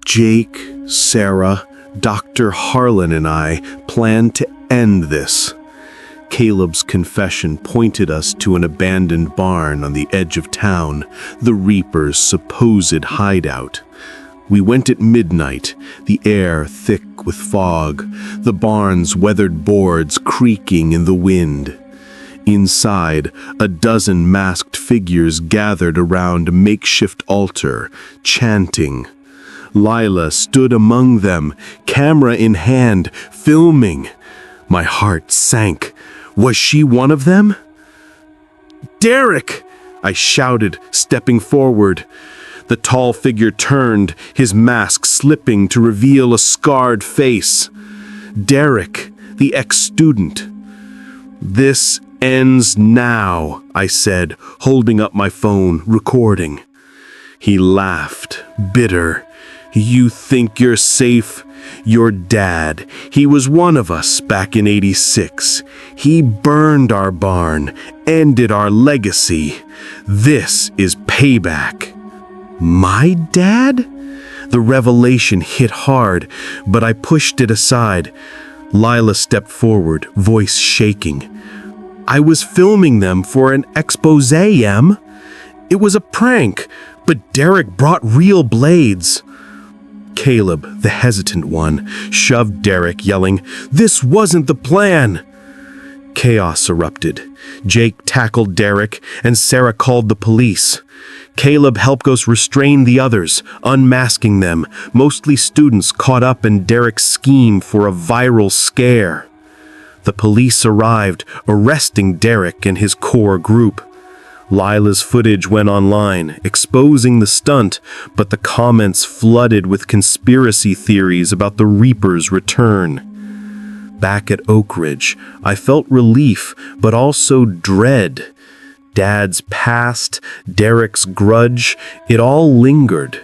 Jake, Sarah, Dr. Harlan and I planned to end this. Caleb's confession pointed us to an abandoned barn on the edge of town, the Reaper's supposed hideout. We went at midnight, the air thick with fog, the barn's weathered boards creaking in the wind. Inside, a dozen masked figures gathered around a makeshift altar, chanting. Lila stood among them, camera in hand, filming. My heart sank. Was she one of them? "Derek!" I shouted, stepping forward. The tall figure turned, his mask slipping to reveal a scarred face. Derek, the ex-student. "This ends now," I said, holding up my phone, recording. He laughed, bitter. "You think you're safe? Your dad, he was one of us back in '86. He burned our barn, ended our legacy. This is payback." My dad? The revelation hit hard, but I pushed it aside. Lila stepped forward, voice shaking. "I was filming them for an expose, Em. It was a prank, but Derek brought real blades." Caleb, the hesitant one, shoved Derek, yelling, "This wasn't the plan!" Chaos erupted. Jake tackled Derek, and Sarah called the police. Caleb helped us restrain the others, unmasking them, mostly students caught up in Derek's scheme for a viral scare. The police arrived, arresting Derek and his core group. Lila's footage went online, exposing the stunt, but the comments flooded with conspiracy theories about the Reaper's return. Back at Oak Ridge, I felt relief, but also dread. Dad's past, Derek's grudge, it all lingered.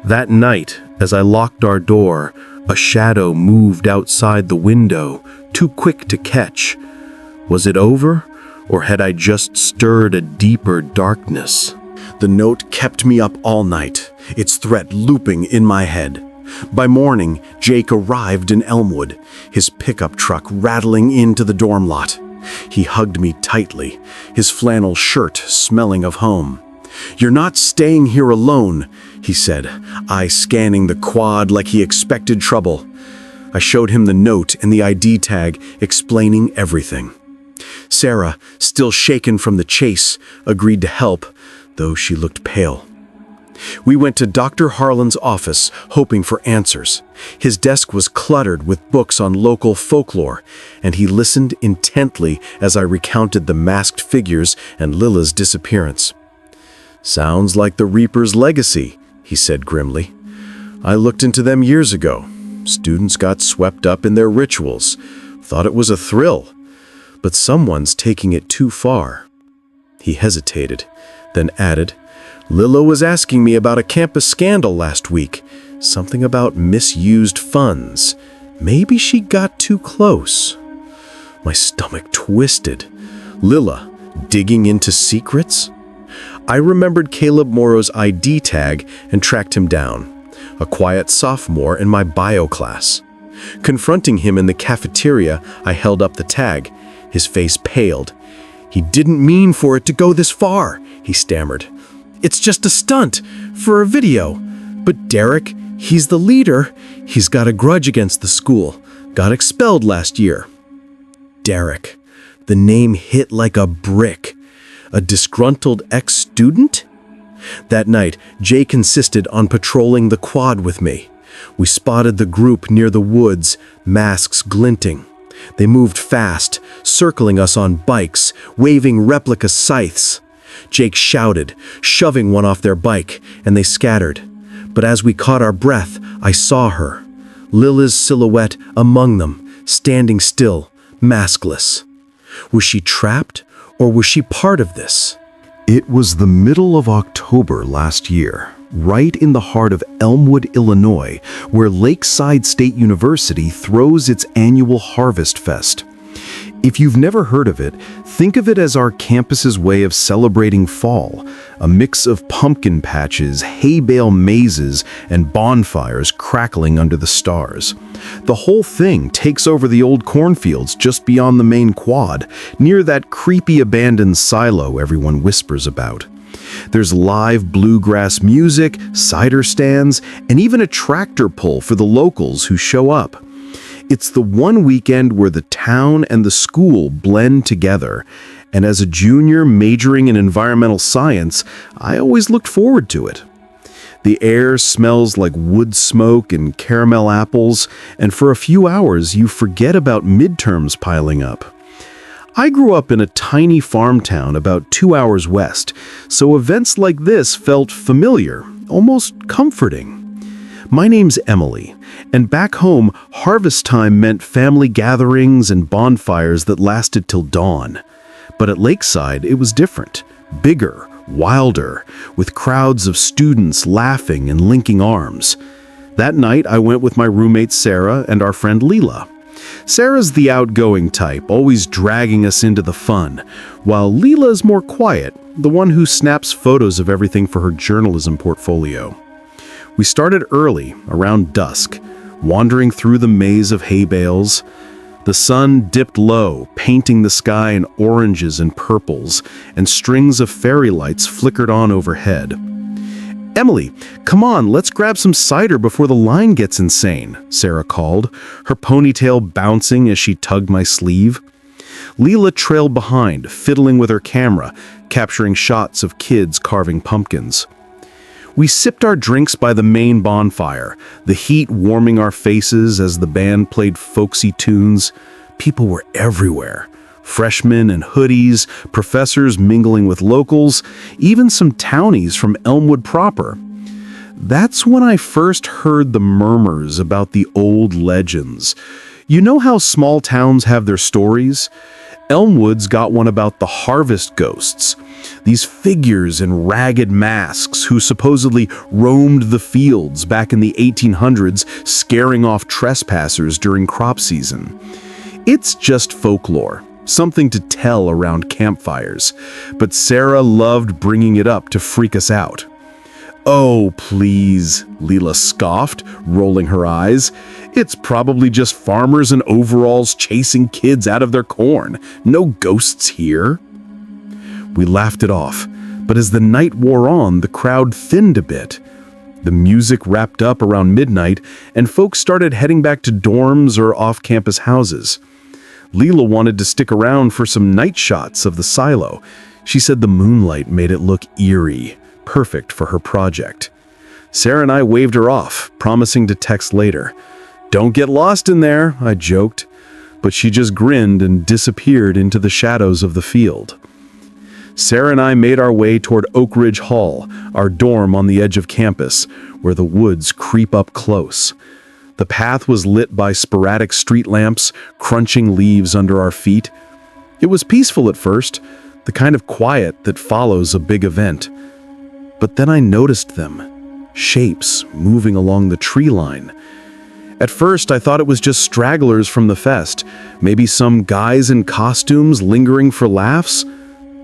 That night, as I locked our door, a shadow moved outside the window, too quick to catch. Was it over? Or had I just stirred a deeper darkness? The note kept me up all night, its threat looping in my head. By morning, Jake arrived in Elmwood, his pickup truck rattling into the dorm lot. He hugged me tightly, his flannel shirt smelling of home. "You're not staying here alone," he said, eye scanning the quad like he expected trouble. I showed him the note and the ID tag explaining everything. Sarah, still shaken from the chase, agreed to help, though she looked pale. We went to Dr. Harlan's office, hoping for answers. His desk was cluttered with books on local folklore, and he listened intently as I recounted the masked figures and Lila's disappearance. "Sounds like the Reaper's legacy," he said grimly. "I looked into them years ago. Students got swept up in their rituals, thought it was a thrill. But someone's taking it too far." He hesitated, then added, "Lila was asking me about a campus scandal last week, something about misused funds. Maybe she got too close." My stomach twisted. Lila, digging into secrets? I remembered Caleb Morrow's ID tag and tracked him down, a quiet sophomore in my bio class. Confronting him in the cafeteria, I held up the tag. His face paled. "He didn't mean for it to go this far," he stammered. "It's just a stunt, for a video. But Derek, he's the leader. He's got a grudge against the school. Got expelled last year." Derek. The name hit like a brick. A disgruntled ex-student? That night, Jake insisted on patrolling the quad with me. We spotted the group near the woods, masks glinting. They moved fast, circling us on bikes, waving replica scythes. Jake shouted, shoving one off their bike, and they scattered. But as we caught our breath, I saw her, Lila's silhouette among them, standing still, maskless. Was she trapped, or was she part of this? It was the middle of October last year, right in the heart of Elmwood, Illinois, where Lakeside State University throws its annual Harvest Fest. If you've never heard of it, think of it as our campus's way of celebrating fall, a mix of pumpkin patches, hay bale mazes, and bonfires crackling under the stars. The whole thing takes over the old cornfields just beyond the main quad, near that creepy abandoned silo everyone whispers about. There's live bluegrass music, cider stands, and even a tractor pull for the locals who show up. It's the one weekend where the town and the school blend together, and as a junior majoring in environmental science, I always looked forward to it. The air smells like wood smoke and caramel apples, and for a few hours you forget about midterms piling up. I grew up in a tiny farm town about 2 hours west, so events like this felt familiar, almost comforting. My name's Emily, and back home, harvest time meant family gatherings and bonfires that lasted till dawn. But at Lakeside, it was different, bigger, wilder, with crowds of students laughing and linking arms. That night, I went with my roommate Sarah and our friend Leela. Sarah's the outgoing type, always dragging us into the fun, while Leela's more quiet, the one who snaps photos of everything for her journalism portfolio. We started early, around dusk, wandering through the maze of hay bales. The sun dipped low, painting the sky in oranges and purples, and strings of fairy lights flickered on overhead. "Emily, come on, let's grab some cider before the line gets insane," Sarah called, her ponytail bouncing as she tugged my sleeve. Leela trailed behind, fiddling with her camera, capturing shots of kids carving pumpkins. We sipped our drinks by the main bonfire, the heat warming our faces as the band played folksy tunes. People were everywhere. Freshmen in hoodies, professors mingling with locals, even some townies from Elmwood proper. That's when I first heard the murmurs about the old legends. You know how small towns have their stories? Elmwood's got one about the harvest ghosts, these figures in ragged masks who supposedly roamed the fields back in the 1800s, scaring off trespassers during crop season. It's just folklore, something to tell around campfires, but Sarah loved bringing it up to freak us out. "Oh, please," Leela scoffed, rolling her eyes. "It's probably just farmers in overalls chasing kids out of their corn. No ghosts here." We laughed it off, but as the night wore on, the crowd thinned a bit. The music wrapped up around midnight, and folks started heading back to dorms or off-campus houses. Leela wanted to stick around for some night shots of the silo. She said the moonlight made it look eerie, perfect for her project. Sarah and I waved her off, promising to text later. "Don't get lost in there," I joked, but she just grinned and disappeared into the shadows of the field. Sarah and I made our way toward Oak Ridge Hall, our dorm on the edge of campus, where the woods creep up close. The path was lit by sporadic street lamps, crunching leaves under our feet. It was peaceful at first, the kind of quiet that follows a big event. But then I noticed them, shapes moving along the tree line. At first, I thought it was just stragglers from the fest, maybe some guys in costumes lingering for laughs.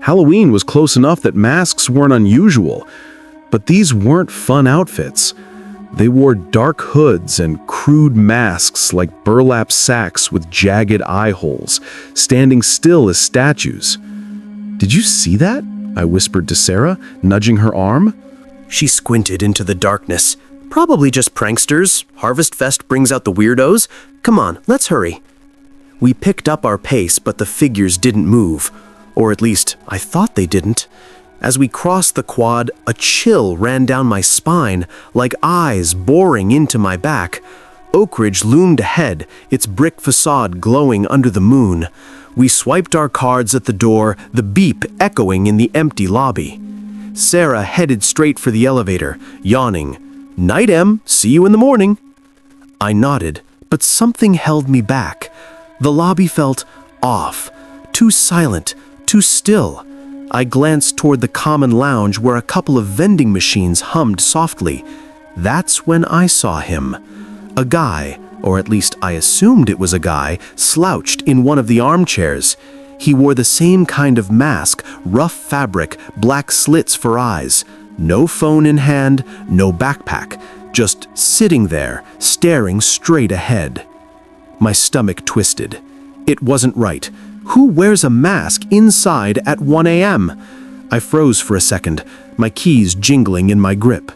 Halloween was close enough that masks weren't unusual, but these weren't fun outfits. They wore dark hoods and crude masks like burlap sacks with jagged eye holes, standing still as statues. "Did you see that?" I whispered to Sarah, nudging her arm. She squinted into the darkness. "Probably just pranksters. Harvest Fest brings out the weirdos. Come on, let's hurry." We picked up our pace, but the figures didn't move. Or at least, I thought they didn't. As we crossed the quad, a chill ran down my spine, like eyes boring into my back. Oak Ridge loomed ahead, its brick facade glowing under the moon. We swiped our cards at the door, the beep echoing in the empty lobby. Sarah headed straight for the elevator, yawning. "Night, Em. See you in the morning." I nodded, but something held me back. The lobby felt off, too silent, too still. I glanced toward the common lounge where a couple of vending machines hummed softly. That's when I saw him. A guy, or at least I assumed it was a guy, slouched in one of the armchairs. He wore the same kind of mask, rough fabric, black slits for eyes. No phone in hand, no backpack, just sitting there, staring straight ahead. My stomach twisted. It wasn't right. Who wears a mask inside at 1 a.m.? I froze for a second, my keys jingling in my grip.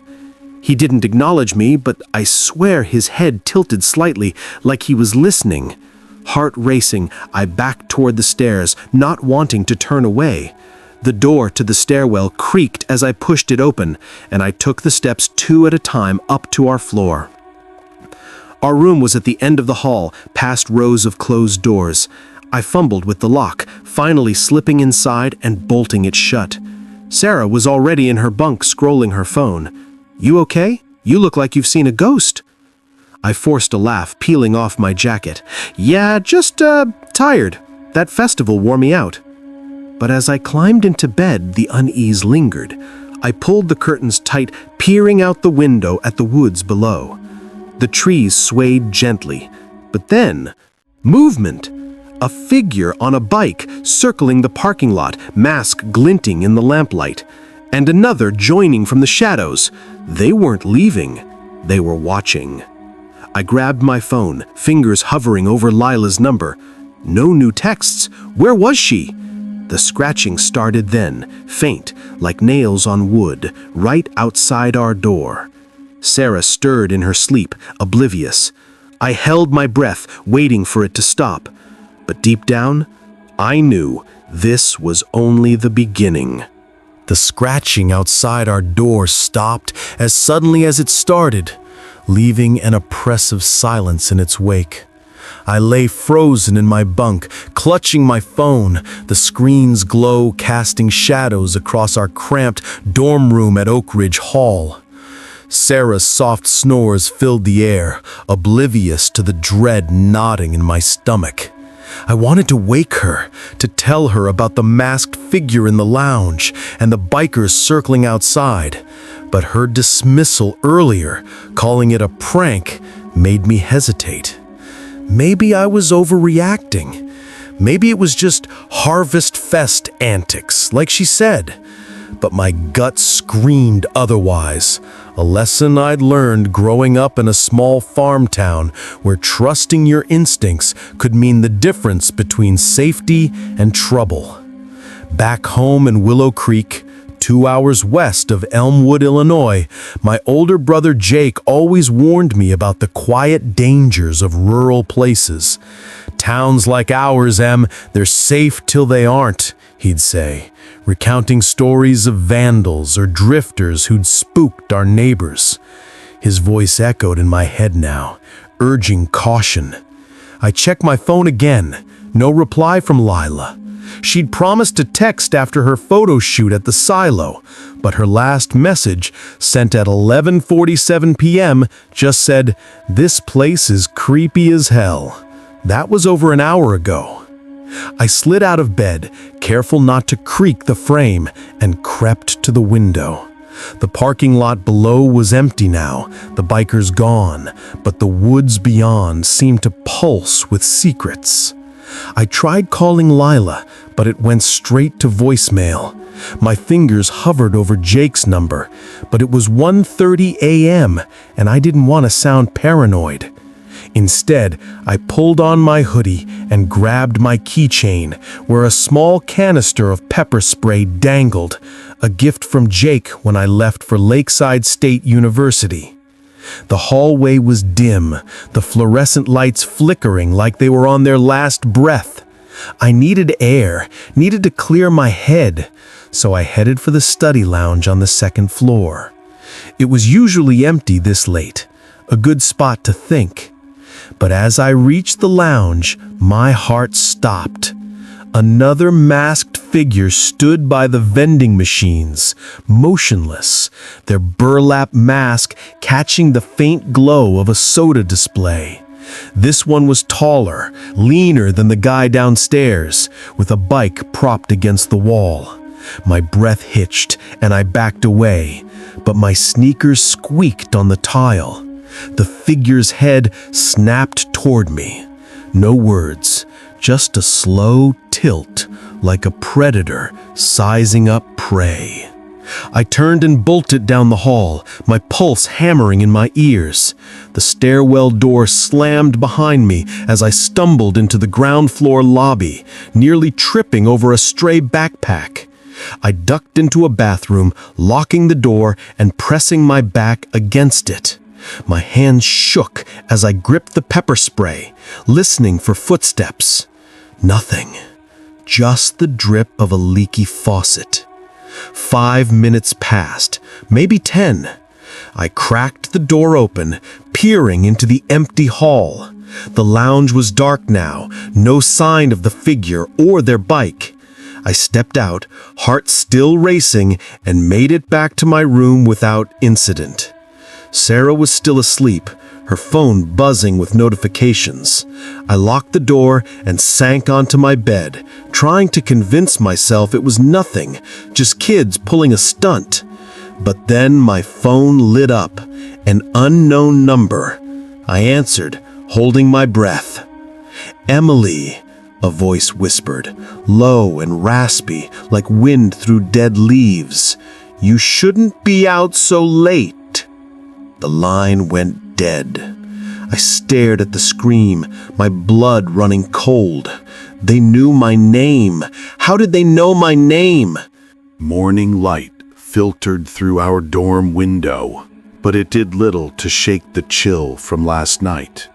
He didn't acknowledge me, but I swear his head tilted slightly, like he was listening. Heart racing, I backed toward the stairs, not wanting to turn away. The door to the stairwell creaked as I pushed it open, and I took the steps 2 at a time up to our floor. Our room was at the end of the hall, past rows of closed doors. I fumbled with the lock, finally slipping inside and bolting it shut. Sarah was already in her bunk scrolling her phone. "You okay? You look like you've seen a ghost." I forced a laugh, peeling off my jacket. "Yeah, just, tired. That festival wore me out." But as I climbed into bed, the unease lingered. I pulled the curtains tight, peering out the window at the woods below. The trees swayed gently, but then, movement. A figure on a bike circling the parking lot, mask glinting in the lamplight, and another joining from the shadows. They weren't leaving, they were watching. I grabbed my phone, fingers hovering over Lila's number. No new texts. Where was she? The scratching started then, faint, like nails on wood, right outside our door. Sarah stirred in her sleep, oblivious. I held my breath, waiting for it to stop. But deep down, I knew this was only the beginning. The scratching outside our door stopped as suddenly as it started, leaving an oppressive silence in its wake. I lay frozen in my bunk, clutching my phone, the screen's glow casting shadows across our cramped dorm room at Oak Ridge Hall. Sarah's soft snores filled the air, oblivious to the dread knotting in my stomach. I wanted to wake her, to tell her about the masked figure in the lounge and the bikers circling outside, but her dismissal earlier, calling it a prank, made me hesitate. Maybe I was overreacting. Maybe it was just Harvest Fest antics, like she said. But my gut screamed otherwise, a lesson I'd learned growing up in a small farm town where trusting your instincts could mean the difference between safety and trouble. Back home in Willow Creek, 2 hours west of Elmwood, Illinois, my older brother Jake always warned me about the quiet dangers of rural places. "Towns like ours, Em, they're safe till they aren't," he'd say, recounting stories of vandals or drifters who'd spooked our neighbors. His voice echoed in my head now, urging caution. I checked my phone again. No reply from Lila. She'd promised to text after her photo shoot at the silo, but her last message, sent at 11:47 p.m., just said, "This place is creepy as hell." That was over an hour ago. I slid out of bed, careful not to creak the frame, and crept to the window. The parking lot below was empty now, the bikers gone, but the woods beyond seemed to pulse with secrets. I tried calling Lila, but it went straight to voicemail. My fingers hovered over Jake's number, but it was 1:30 a.m., and I didn't want to sound paranoid. Instead, I pulled on my hoodie and grabbed my keychain, where a small canister of pepper spray dangled, a gift from Jake when I left for Lakeside State University. The hallway was dim, the fluorescent lights flickering like they were on their last breath. I needed air, needed to clear my head, so I headed for the study lounge on the second floor. It was usually empty this late, a good spot to think. But as I reached the lounge, my heart stopped. Another masked figure stood by the vending machines, motionless, their burlap mask catching the faint glow of a soda display. This one was taller, leaner than the guy downstairs, with a bike propped against the wall. My breath hitched, and I backed away, but my sneakers squeaked on the tile. The figure's head snapped toward me. No words, just a slow tilt, like a predator sizing up prey. I turned and bolted down the hall, my pulse hammering in my ears. The stairwell door slammed behind me as I stumbled into the ground floor lobby, nearly tripping over a stray backpack. I ducked into a bathroom, locking the door and pressing my back against it. My hands shook as I gripped the pepper spray, listening for footsteps. Nothing. Just the drip of a leaky faucet. 5 minutes passed, maybe 10. I cracked the door open, peering into the empty hall. The lounge was dark now, no sign of the figure or their bike. I stepped out, heart still racing, and made it back to my room without incident. Sarah was still asleep, her phone buzzing with notifications. I locked the door and sank onto my bed, trying to convince myself it was nothing, just kids pulling a stunt. But then my phone lit up, an unknown number. I answered, holding my breath. "Emily," a voice whispered, low and raspy, like wind through dead leaves. "You shouldn't be out so late." The line went dead. I stared at the screen, my blood running cold. They knew my name. How did they know my name? Morning light filtered through our dorm window, but it did little to shake the chill from last night.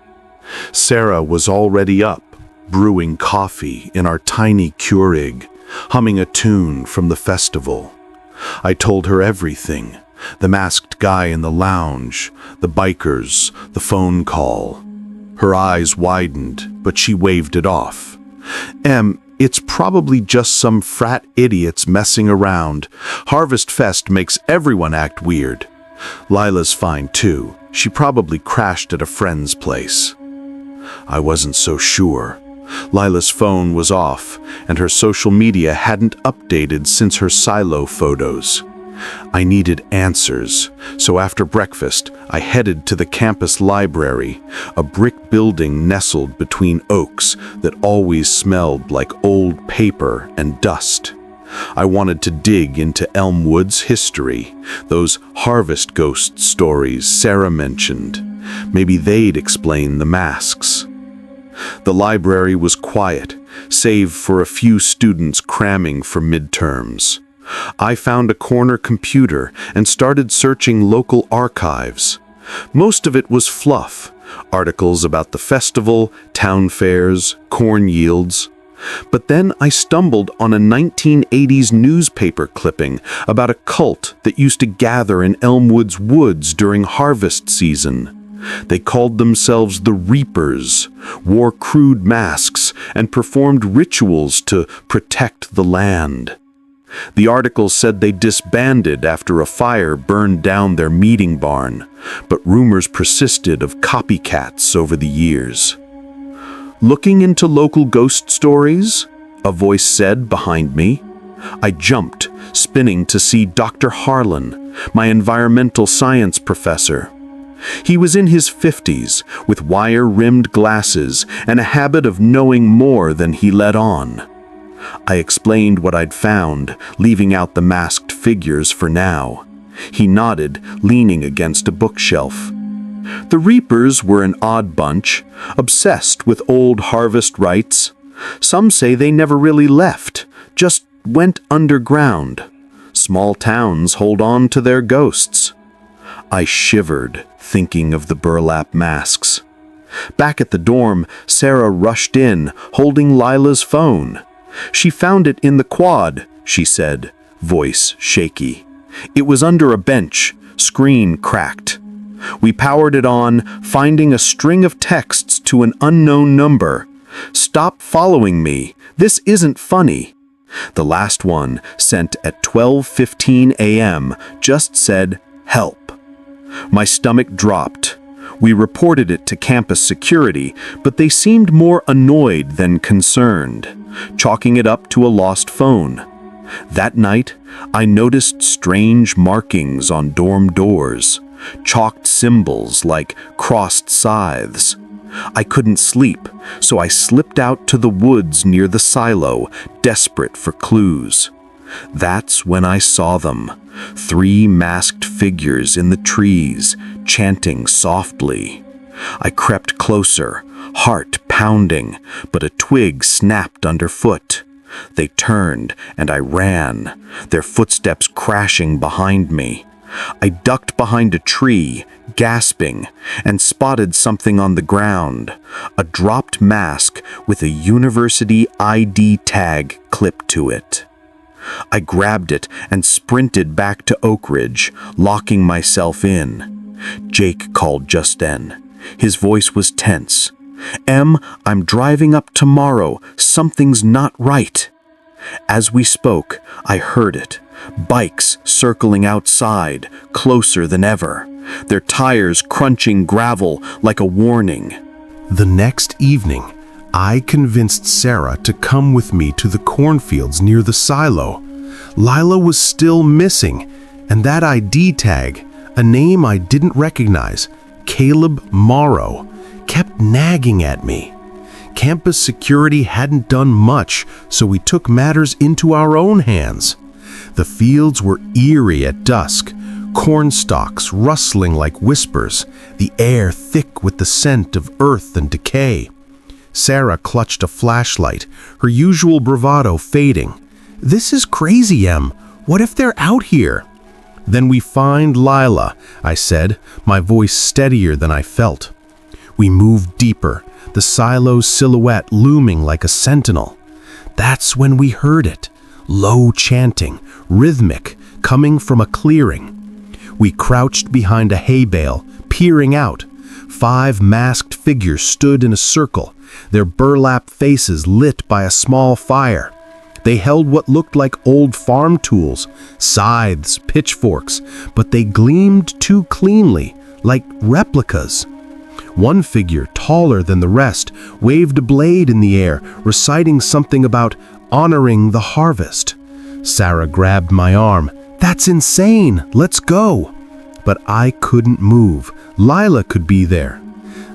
Sarah was already up, brewing coffee in our tiny Keurig, humming a tune from the festival. I told her everything. The masked guy in the lounge, the bikers, the phone call. Her eyes widened, but she waved it off. It's probably just some frat idiots messing around. Harvest Fest makes everyone act weird. Lila's fine too. She probably crashed at a friend's place." I wasn't so sure. Lila's phone was off, and her social media hadn't updated since her silo photos. I needed answers, so after breakfast, I headed to the campus library, a brick building nestled between oaks that always smelled like old paper and dust. I wanted to dig into Elmwood's history, those harvest ghost stories Sarah mentioned. Maybe they'd explain the masks. The library was quiet, save for a few students cramming for midterms. I found a corner computer and started searching local archives. Most of it was fluff, articles about the festival, town fairs, corn yields. But then I stumbled on a 1980s newspaper clipping about a cult that used to gather in Elmwood's woods during harvest season. They called themselves the Reapers, wore crude masks, and performed rituals to protect the land. The article said they disbanded after a fire burned down their meeting barn, but rumors persisted of copycats over the years. "Looking into local ghost stories?" a voice said behind me. I jumped, spinning to see Dr. Harlan, my environmental science professor. He was in his 50s, with wire-rimmed glasses and a habit of knowing more than he let on. I explained what I'd found, leaving out the masked figures for now. He nodded, leaning against a bookshelf. The Reapers were an odd bunch, obsessed with old harvest rites. Some say they never really left, just went underground. Small towns hold on to their ghosts. I shivered, thinking of the burlap masks. Back at the dorm, Sarah rushed in, holding Lila's phone. "She found it in the quad," she said, voice shaky. "It was under a bench, screen cracked." We powered it on, finding a string of texts to an unknown number. "Stop following me. This isn't funny." The last one, sent at 12:15 a.m., just said, "Help." My stomach dropped. We reported it to campus security, but they seemed more annoyed than concerned, chalking it up to a lost phone. That night, I noticed strange markings on dorm doors, chalked symbols like crossed scythes. I couldn't sleep, so I slipped out to the woods near the silo, desperate for clues. That's when I saw them, 3 masked figures in the trees, chanting softly. I crept closer, heart pounding, but a twig snapped underfoot. They turned, and I ran, their footsteps crashing behind me. I ducked behind a tree, gasping, and spotted something on the ground, a dropped mask with a university ID tag clipped to it. I grabbed it and sprinted back to Oak Ridge, locking myself in. Jake called just then. His voice was tense. "Em, I'm driving up tomorrow. Something's not right." As we spoke, I heard it. Bikes circling outside, closer than ever, their tires crunching gravel like a warning. The next evening, I convinced Sarah to come with me to the cornfields near the silo. Lila was still missing, and that ID tag, a name I didn't recognize, Caleb Morrow, kept nagging at me. Campus security hadn't done much, so we took matters into our own hands. The fields were eerie at dusk, corn stalks rustling like whispers, the air thick with the scent of earth and decay. Sarah clutched a flashlight, her usual bravado fading. "This is crazy, Em. What if they're out here?" "Then we find Lila," I said, my voice steadier than I felt. We moved deeper, the silo's silhouette looming like a sentinel. That's when we heard it, low chanting, rhythmic, coming from a clearing. We crouched behind a hay bale, peering out. 5 masked figures stood in a circle, their burlap faces lit by a small fire. They held what looked like old farm tools, scythes, pitchforks, but they gleamed too cleanly, like replicas. One figure, taller than the rest, waved a blade in the air, reciting something about honoring the harvest. Sarah grabbed my arm. "That's insane! Let's go!" But I couldn't move. Lila could be there.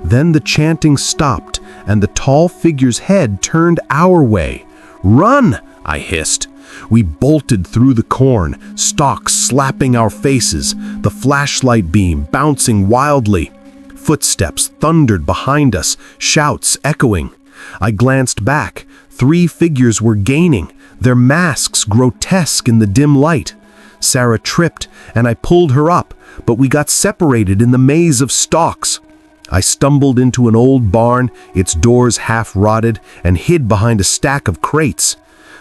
Then the chanting stopped, and the tall figure's head turned our way. "Run!" I hissed. We bolted through the corn, stalks slapping our faces, the flashlight beam bouncing wildly. Footsteps thundered behind us, shouts echoing. I glanced back. 3 figures were gaining, their masks grotesque in the dim light. Sarah tripped, and I pulled her up, but we got separated in the maze of stalks. I stumbled into an old barn, its doors half-rotted, and hid behind a stack of crates.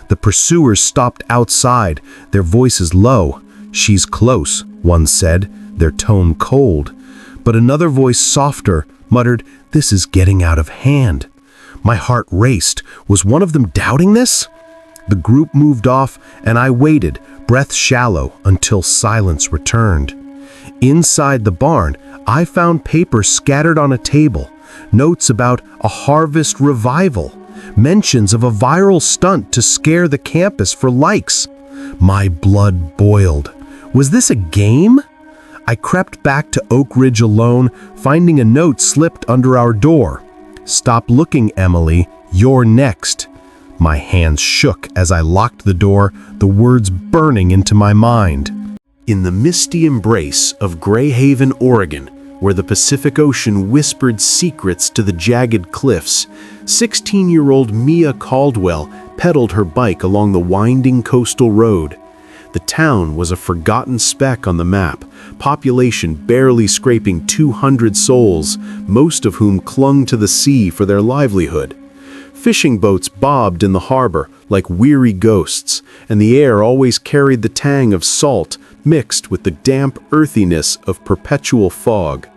The pursuers stopped outside, their voices low. "She's close," one said, their tone cold. But another voice, softer, muttered, "This is getting out of hand." My heart raced. Was one of them doubting this? The group moved off, and I waited, breath shallow, until silence returned. Inside the barn, I found paper scattered on a table, notes about a harvest revival, mentions of a viral stunt to scare the campus for likes. My blood boiled. Was this a game? I crept back to Oak Ridge alone, finding a note slipped under our door. "Stop looking, Emily. You're next." My hands shook as I locked the door, the words burning into my mind. In the misty embrace of Greyhaven, Oregon, where the Pacific Ocean whispered secrets to the jagged cliffs, 16-year-old Mia Caldwell pedaled her bike along the winding coastal road. The town was a forgotten speck on the map, population barely scraping 200 souls, most of whom clung to the sea for their livelihood. Fishing boats bobbed in the harbor like weary ghosts, and the air always carried the tang of salt mixed with the damp earthiness of perpetual fog.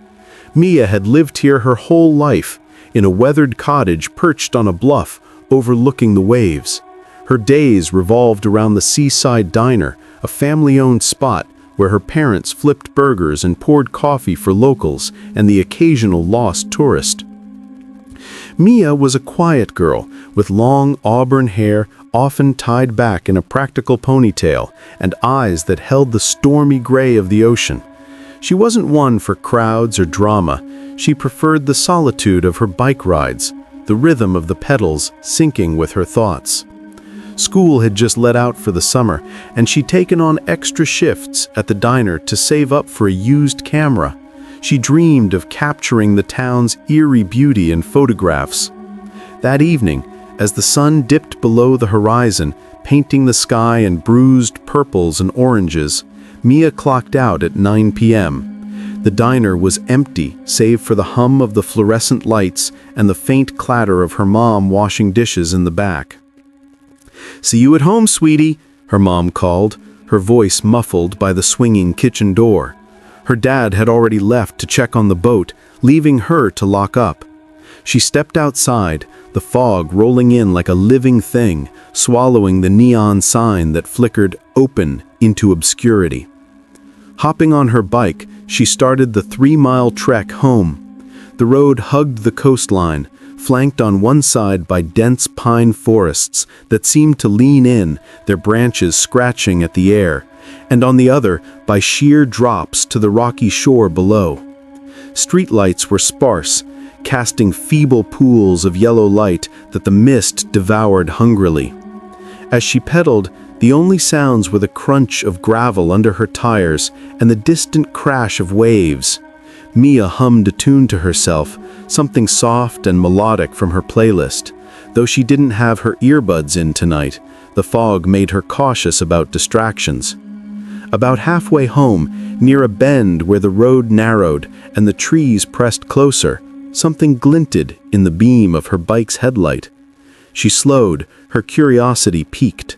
Mia had lived here her whole life, in a weathered cottage perched on a bluff overlooking the waves. Her days revolved around the seaside diner, a family-owned spot where her parents flipped burgers and poured coffee for locals and the occasional lost tourist. Mia was a quiet girl with long auburn hair often tied back in a practical ponytail and eyes that held the stormy gray of the ocean. She wasn't one for crowds or drama. She preferred the solitude of her bike rides, the rhythm of the pedals syncing with her thoughts. School had just let out for the summer, and she'd taken on extra shifts at the diner to save up for a used camera. She dreamed of capturing the town's eerie beauty in photographs. That evening, as the sun dipped below the horizon, painting the sky in bruised purples and oranges, Mia clocked out at 9 p.m. The diner was empty, save for the hum of the fluorescent lights and the faint clatter of her mom washing dishes in the back. "See you at home, sweetie," her mom called, her voice muffled by the swinging kitchen door. Her dad had already left to check on the boat, leaving her to lock up. She stepped outside, the fog rolling in like a living thing, swallowing the neon sign that flickered open into obscurity. Hopping on her bike, she started the 3-mile trek home. The road hugged the coastline, flanked on one side by dense pine forests that seemed to lean in, their branches scratching at the air, and on the other by sheer drops to the rocky shore below. Streetlights were sparse, casting feeble pools of yellow light that the mist devoured hungrily. As she pedaled, the only sounds were the crunch of gravel under her tires and the distant crash of waves. Mia hummed a tune to herself, something soft and melodic from her playlist. Though she didn't have her earbuds in tonight, the fog made her cautious about distractions. About halfway home, near a bend where the road narrowed and the trees pressed closer, something glinted in the beam of her bike's headlight. She slowed, her curiosity piqued.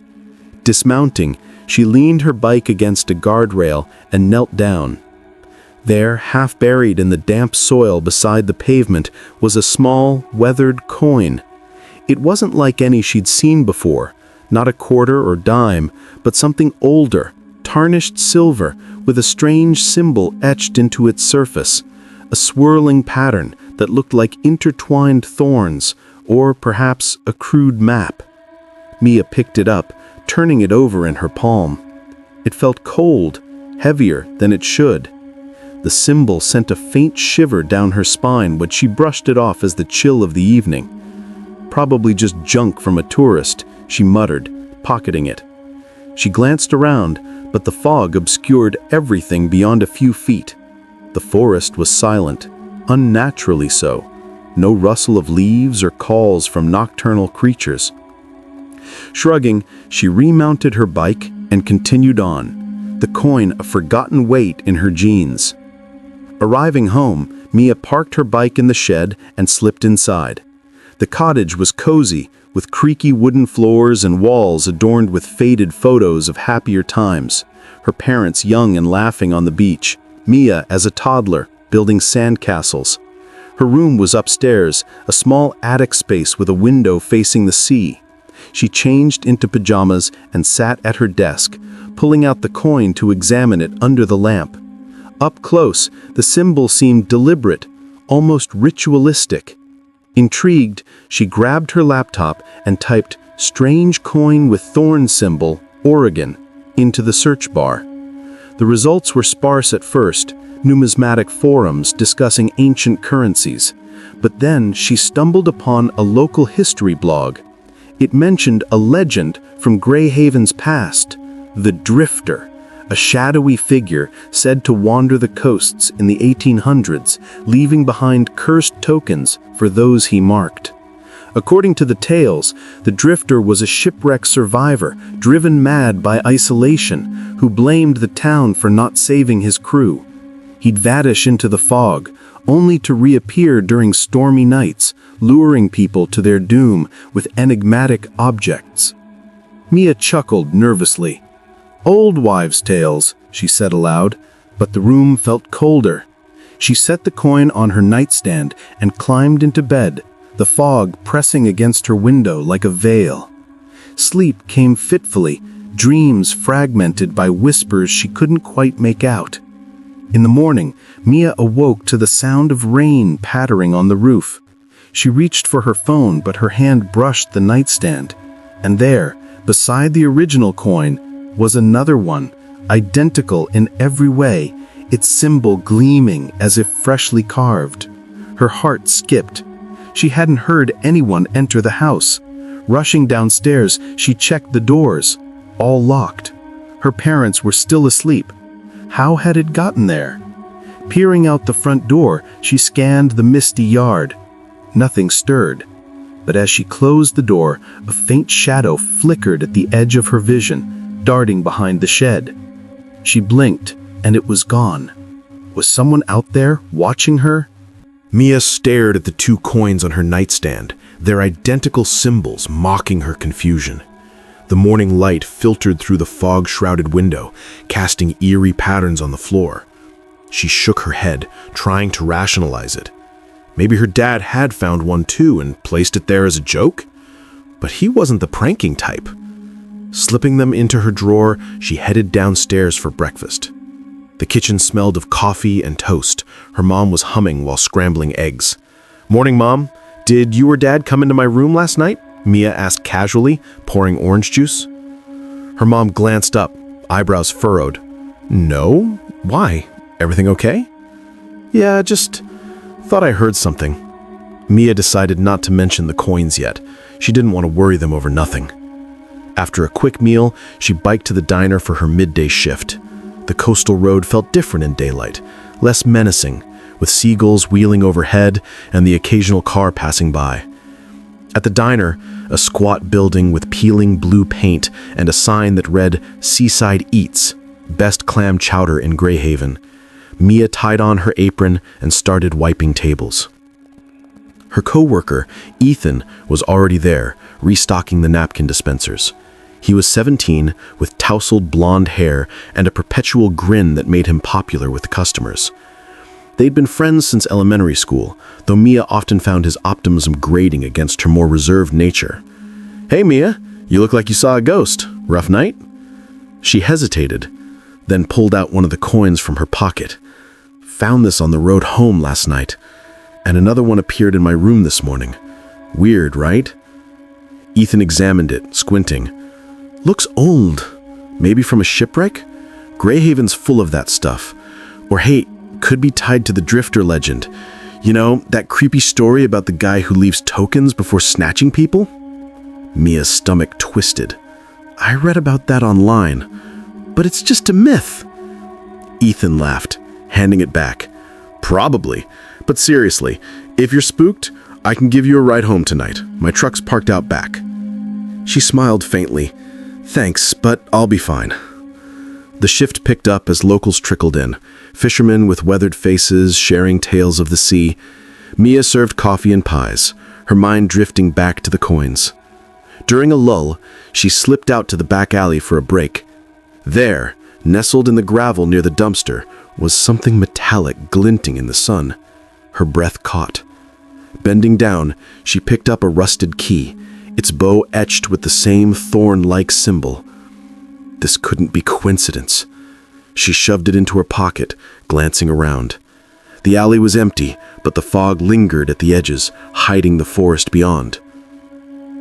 Dismounting, she leaned her bike against a guardrail and knelt down. There, half buried in the damp soil beside the pavement, was a small, weathered coin. It wasn't like any she'd seen before, not a quarter or dime, but something older, tarnished silver, with a strange symbol etched into its surface, a swirling pattern that looked like intertwined thorns, or perhaps a crude map. Mia picked it up, turning it over in her palm. It felt cold, heavier than it should. The symbol sent a faint shiver down her spine when she brushed it off as the chill of the evening. "Probably just junk from a tourist," she muttered, pocketing it. She glanced around, but the fog obscured everything beyond a few feet. The forest was silent, unnaturally so. No rustle of leaves or calls from nocturnal creatures. Shrugging, she remounted her bike and continued on, the coin a forgotten weight in her jeans. Arriving home, Mia parked her bike in the shed and slipped inside. The cottage was cozy, with creaky wooden floors and walls adorned with faded photos of happier times. Her parents young and laughing on the beach, Mia as a toddler, building sandcastles. Her room was upstairs, a small attic space with a window facing the sea. She changed into pajamas and sat at her desk, pulling out the coin to examine it under the lamp. Up close, the symbol seemed deliberate, almost ritualistic. Intrigued, she grabbed her laptop and typed "strange coin with thorn symbol, Oregon," into the search bar. The results were sparse at first, numismatic forums discussing ancient currencies. But then she stumbled upon a local history blog. It mentioned a legend from Greyhaven's past, the Drifter, a shadowy figure said to wander the coasts in the 1800s, leaving behind cursed tokens for those he marked. According to the tales, the Drifter was a shipwreck survivor, driven mad by isolation, who blamed the town for not saving his crew. He'd vanish into the fog, only to reappear during stormy nights, luring people to their doom with enigmatic objects. Mia chuckled nervously. "Old wives' tales," she said aloud, but the room felt colder. She set the coin on her nightstand and climbed into bed, the fog pressing against her window like a veil. Sleep came fitfully, dreams fragmented by whispers she couldn't quite make out. In the morning, Mia awoke to the sound of rain pattering on the roof. She reached for her phone, but her hand brushed the nightstand, and there, beside the original coin, was another one, identical in every way. its symbol gleaming as if freshly carved. Her heart skipped. She hadn't heard anyone enter the house. Rushing downstairs, she checked the doors, all locked. Her parents were still asleep. How had it gotten there? Peering out the front door, she scanned the misty yard. Nothing stirred. But as she closed the door, a faint shadow flickered at the edge of her vision, darting behind the shed. She blinked, and it was gone. Was someone out there, watching her? Mia stared at the 2 coins on her nightstand, their identical symbols mocking her confusion. The morning light filtered through the fog-shrouded window, casting eerie patterns on the floor. She shook her head, trying to rationalize it. Maybe her dad had found one too and placed it there as a joke? But he wasn't the pranking type. Slipping them into her drawer, she headed downstairs for breakfast. The kitchen smelled of coffee and toast. Her mom was humming while scrambling eggs. "Morning, Mom. Did you or Dad come into my room last night?" Mia asked casually, pouring orange juice. Her mom glanced up, eyebrows furrowed. "No? Why? Everything okay?" "Yeah, just thought I heard something." Mia decided not to mention the coins yet. She didn't want to worry them over nothing. After a quick meal, she biked to the diner for her midday shift. The coastal road felt different in daylight, less menacing, with seagulls wheeling overhead and the occasional car passing by. At the diner, a squat building with peeling blue paint and a sign that read "Seaside Eats, Best Clam Chowder in Greyhaven." Mia tied on her apron and started wiping tables. Her co-worker, Ethan, was already there, restocking the napkin dispensers. He was 17, with tousled blonde hair and a perpetual grin that made him popular with the customers. They'd been friends since elementary school, though Mia often found his optimism grating against her more reserved nature. "Hey, Mia, you look like you saw a ghost. Rough night?" She hesitated, then pulled out one of the coins from her pocket. "Found this on the road home last night, and another one appeared in my room this morning. Weird, right?" Ethan examined it, squinting. "Looks old. Maybe from a shipwreck? Greyhaven's full of that stuff. Or hey, could be tied to the Drifter legend. You know, that creepy story about the guy who leaves tokens before snatching people?" Mia's stomach twisted. "I read about that online, but it's just a myth." Ethan laughed, handing it back. "Probably. But seriously, if you're spooked, I can give you a ride home tonight. My truck's parked out back." She smiled faintly. "Thanks, but I'll be fine." The shift picked up as locals trickled in, fishermen with weathered faces sharing tales of the sea. Mia served coffee and pies, her mind drifting back to the coins. During a lull, she slipped out to the back alley for a break. There, nestled in the gravel near the dumpster, was something metallic glinting in the sun. Her breath caught. Bending down, she picked up a rusted key, its bow etched with the same thorn-like symbol. This couldn't be coincidence. She shoved it into her pocket, glancing around. The alley was empty, but the fog lingered at the edges, hiding the forest beyond.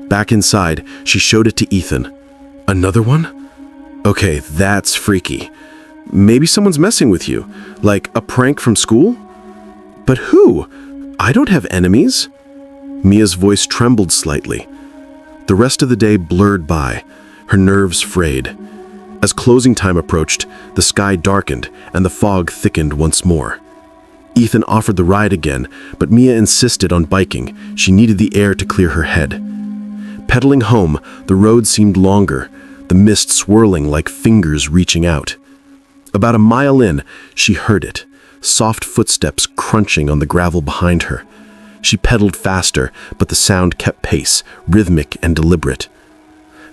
Back inside, she showed it to Ethan. "Another one? Okay, that's freaky. Maybe someone's messing with you, like a prank from school? But who? I don't have enemies." Mia's voice trembled slightly. The rest of the day blurred by, her nerves frayed. As closing time approached, the sky darkened and the fog thickened once more. Ethan offered the ride again, but Mia insisted on biking. She needed the air to clear her head. Pedaling home, the road seemed longer, the mist swirling like fingers reaching out. About a mile in, she heard it, soft footsteps crunching on the gravel behind her. She pedaled faster, but the sound kept pace, rhythmic and deliberate.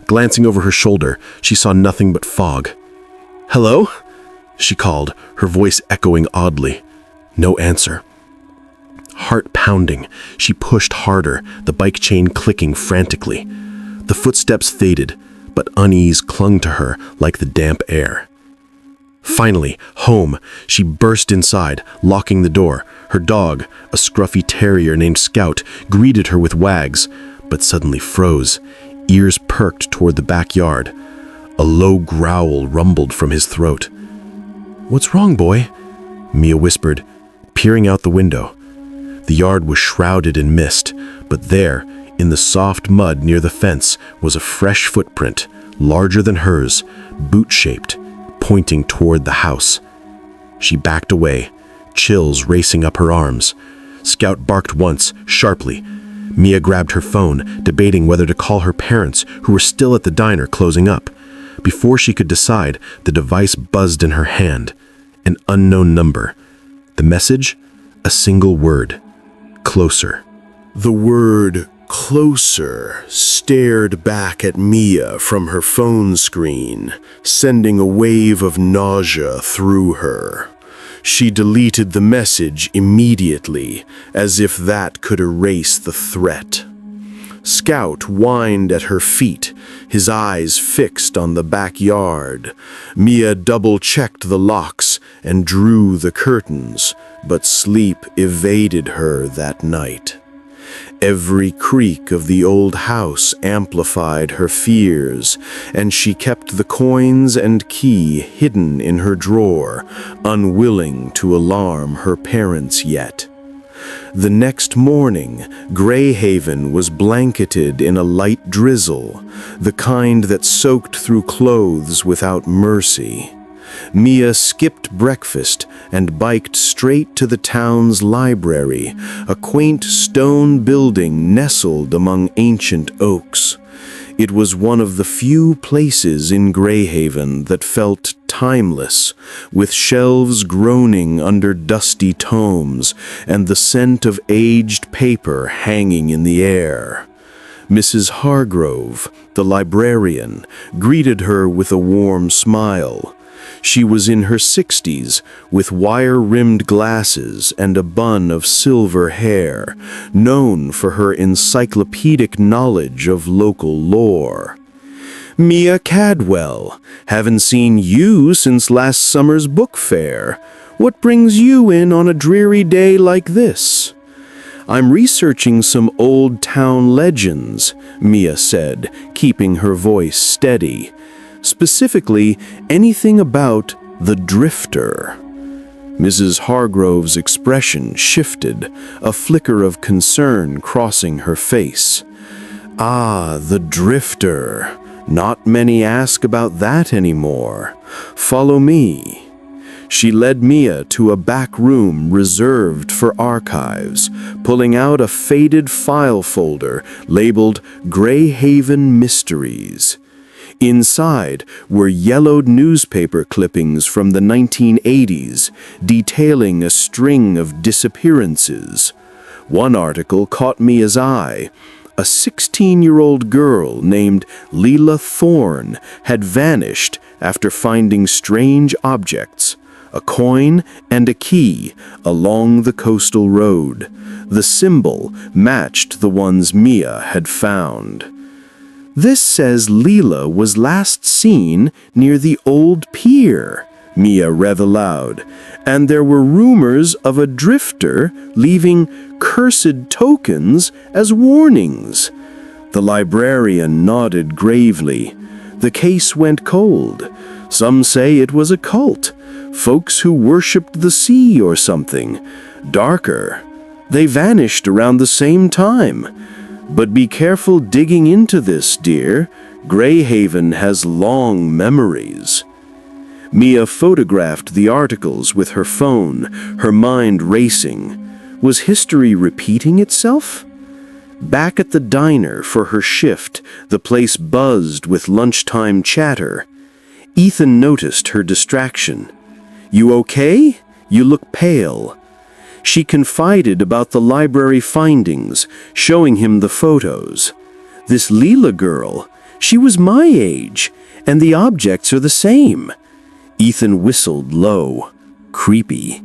Glancing over her shoulder, she saw nothing but fog. "Hello?" she called, her voice echoing oddly. No answer. Heart pounding, she pushed harder, the bike chain clicking frantically. The footsteps faded, but unease clung to her like the damp air. Finally, home, she burst inside, locking the door. Her dog, a scruffy terrier named Scout, greeted her with wags, but suddenly froze, ears perked toward the backyard. A low growl rumbled from his throat. "What's wrong, boy?" Mia whispered, peering out the window. The yard was shrouded in mist, but there, in the soft mud near the fence, was a fresh footprint, larger than hers, boot-shaped, pointing toward the house. She backed away, chills racing up her arms. Scout barked once, sharply. Mia grabbed her phone, debating whether to call her parents, who were still at the diner closing up. Before she could decide, the device buzzed in her hand. An unknown number. The message? A single word. Closer. The word closer stared back at Mia from her phone screen, sending a wave of nausea through her. She deleted the message immediately, as if that could erase the threat. Scout whined at her feet, his eyes fixed on the backyard. Mia double-checked the locks and drew the curtains, but sleep evaded her that night. Every creak of the old house amplified her fears, and she kept the coins and key hidden in her drawer, unwilling to alarm her parents yet. The next morning, Greyhaven was blanketed in a light drizzle, the kind that soaked through clothes without mercy. Mia skipped breakfast and biked straight to the town's library, a quaint stone building nestled among ancient oaks. It was one of the few places in Greyhaven that felt timeless, with shelves groaning under dusty tomes and the scent of aged paper hanging in the air. Mrs. Hargrove, the librarian, greeted her with a warm smile. She was in her 60s, with wire-rimmed glasses and a bun of silver hair, known for her encyclopedic knowledge of local lore. "Mia Cadwell, haven't seen you since last summer's book fair. What brings you in on a dreary day like this?" "I'm researching some old town legends," Mia said, keeping her voice steady. "Specifically, anything about the Drifter." Mrs. Hargrove's expression shifted, a flicker of concern crossing her face. "Ah, the Drifter. Not many ask about that anymore. Follow me." She led Mia to a back room reserved for archives, pulling out a faded file folder labeled Greyhaven Mysteries. Inside were yellowed newspaper clippings from the 1980s, detailing a string of disappearances. One article caught Mia's eye. A 16-year-old girl named Leela Thorne had vanished after finding strange objects, a coin and a key, along the coastal road. The symbol matched the ones Mia had found. "This says Leela was last seen near the old pier," Mia read aloud, "and there were rumors of a drifter leaving cursed tokens as warnings." The librarian nodded gravely. "The case went cold. Some say it was a cult, folks who worshipped the sea or something. Darker. They vanished around the same time. But be careful digging into this, dear. Greyhaven has long memories." Mia photographed the articles with her phone, her mind racing. Was history repeating itself? Back at the diner for her shift, the place buzzed with lunchtime chatter. Ethan noticed her distraction. "You okay? You look pale." She confided about the library findings, showing him the photos. "This Leela girl, she was my age, and the objects are the same." Ethan whistled low. "Creepy.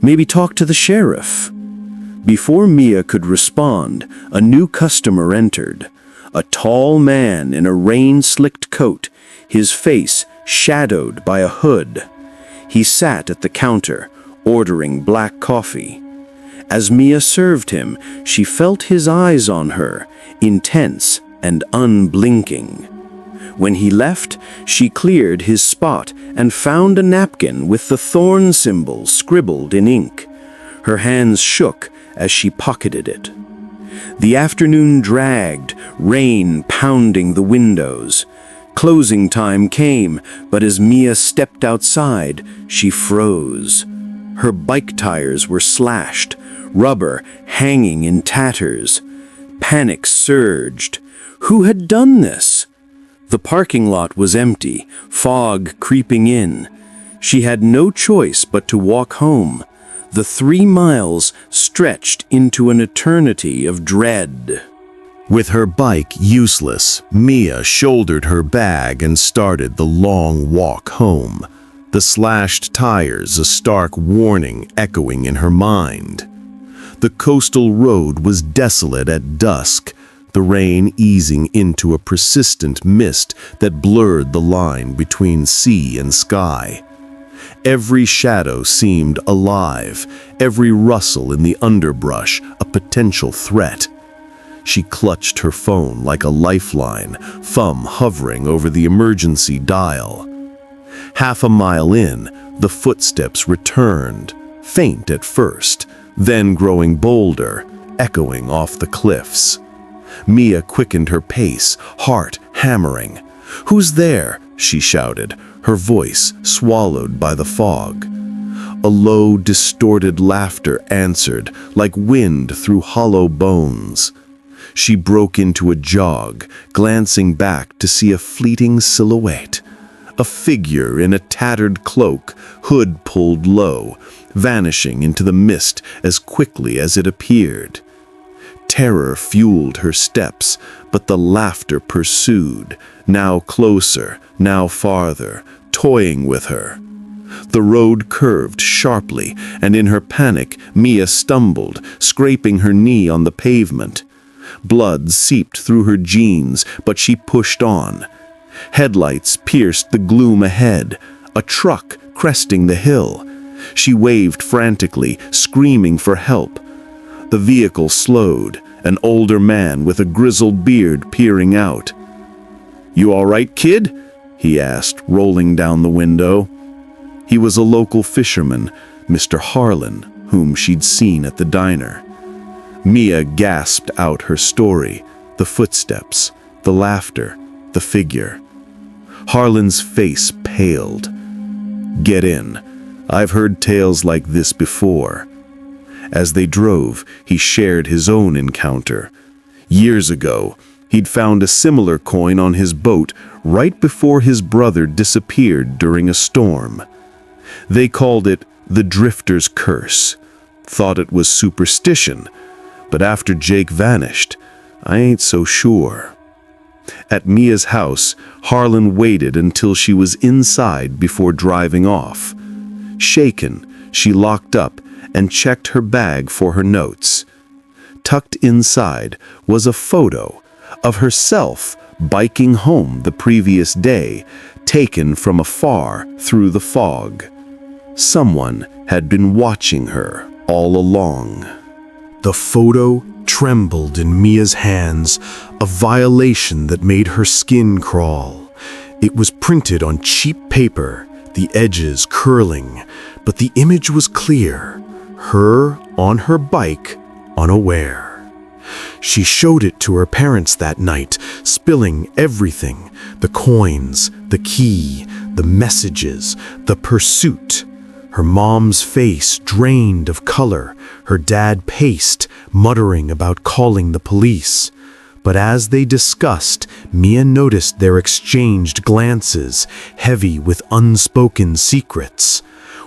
Maybe talk to the sheriff." Before Mia could respond, a new customer entered. A tall man in a rain-slicked coat, his face shadowed by a hood. He sat at the counter, ordering black coffee. As Mia served him, she felt his eyes on her, intense and unblinking. When he left, she cleared his spot and found a napkin with the thorn symbol scribbled in ink. Her hands shook as she pocketed it. The afternoon dragged, rain pounding the windows. Closing time came, but as Mia stepped outside, she froze. Her bike tires were slashed, rubber hanging in tatters. Panic surged. Who had done this? The parking lot was empty, fog creeping in. She had no choice but to walk home. The 3 miles stretched into an eternity of dread. With her bike useless, Mia shouldered her bag and started the long walk home, the slashed tires a stark warning echoing in her mind. The coastal road was desolate at dusk, the rain easing into a persistent mist that blurred the line between sea and sky. Every shadow seemed alive, every rustle in the underbrush a potential threat. She clutched her phone like a lifeline, thumb hovering over the emergency dial. Half a mile in, the footsteps returned, faint at first, then growing bolder, echoing off the cliffs. Mia quickened her pace, heart hammering. "Who's there?" she shouted, her voice swallowed by the fog. A low, distorted laughter answered, like wind through hollow bones. She broke into a jog, glancing back to see a fleeting silhouette. A figure in a tattered cloak, hood pulled low, vanishing into the mist as quickly as it appeared. Terror fueled her steps, but the laughter pursued, now closer, now farther, toying with her. The road curved sharply, and in her panic, Mia stumbled, scraping her knee on the pavement. Blood seeped through her jeans, but she pushed on. Headlights pierced the gloom ahead, a truck cresting the hill. She waved frantically, screaming for help. The vehicle slowed, an older man with a grizzled beard peering out. "You all right, kid?" he asked, rolling down the window. He was a local fisherman, Mr. Harlan, whom she'd seen at the diner. Mia gasped out her story, the footsteps, the laughter, the figure. Harlan's face paled. "Get in. I've heard tales like this before." As they drove, he shared his own encounter. Years ago, he'd found a similar coin on his boat right before his brother disappeared during a storm. They called it the Drifter's Curse, thought it was superstition, but after Jake vanished, I ain't so sure. At Mia's house, Harlan waited until she was inside before driving off. Shaken, she locked up and checked her bag for her notes. Tucked inside was a photo of herself biking home the previous day, taken from afar through the fog. Someone had been watching her all along. The photo trembled in Mia's hands, a violation that made her skin crawl. It was printed on cheap paper, the edges curling, but the image was clear, her on her bike, unaware. She showed it to her parents that night, spilling everything, the coins, the key, the messages, the pursuit. Her mom's face drained of color, her dad paced, muttering about calling the police. But as they discussed, Mia noticed their exchanged glances, heavy with unspoken secrets.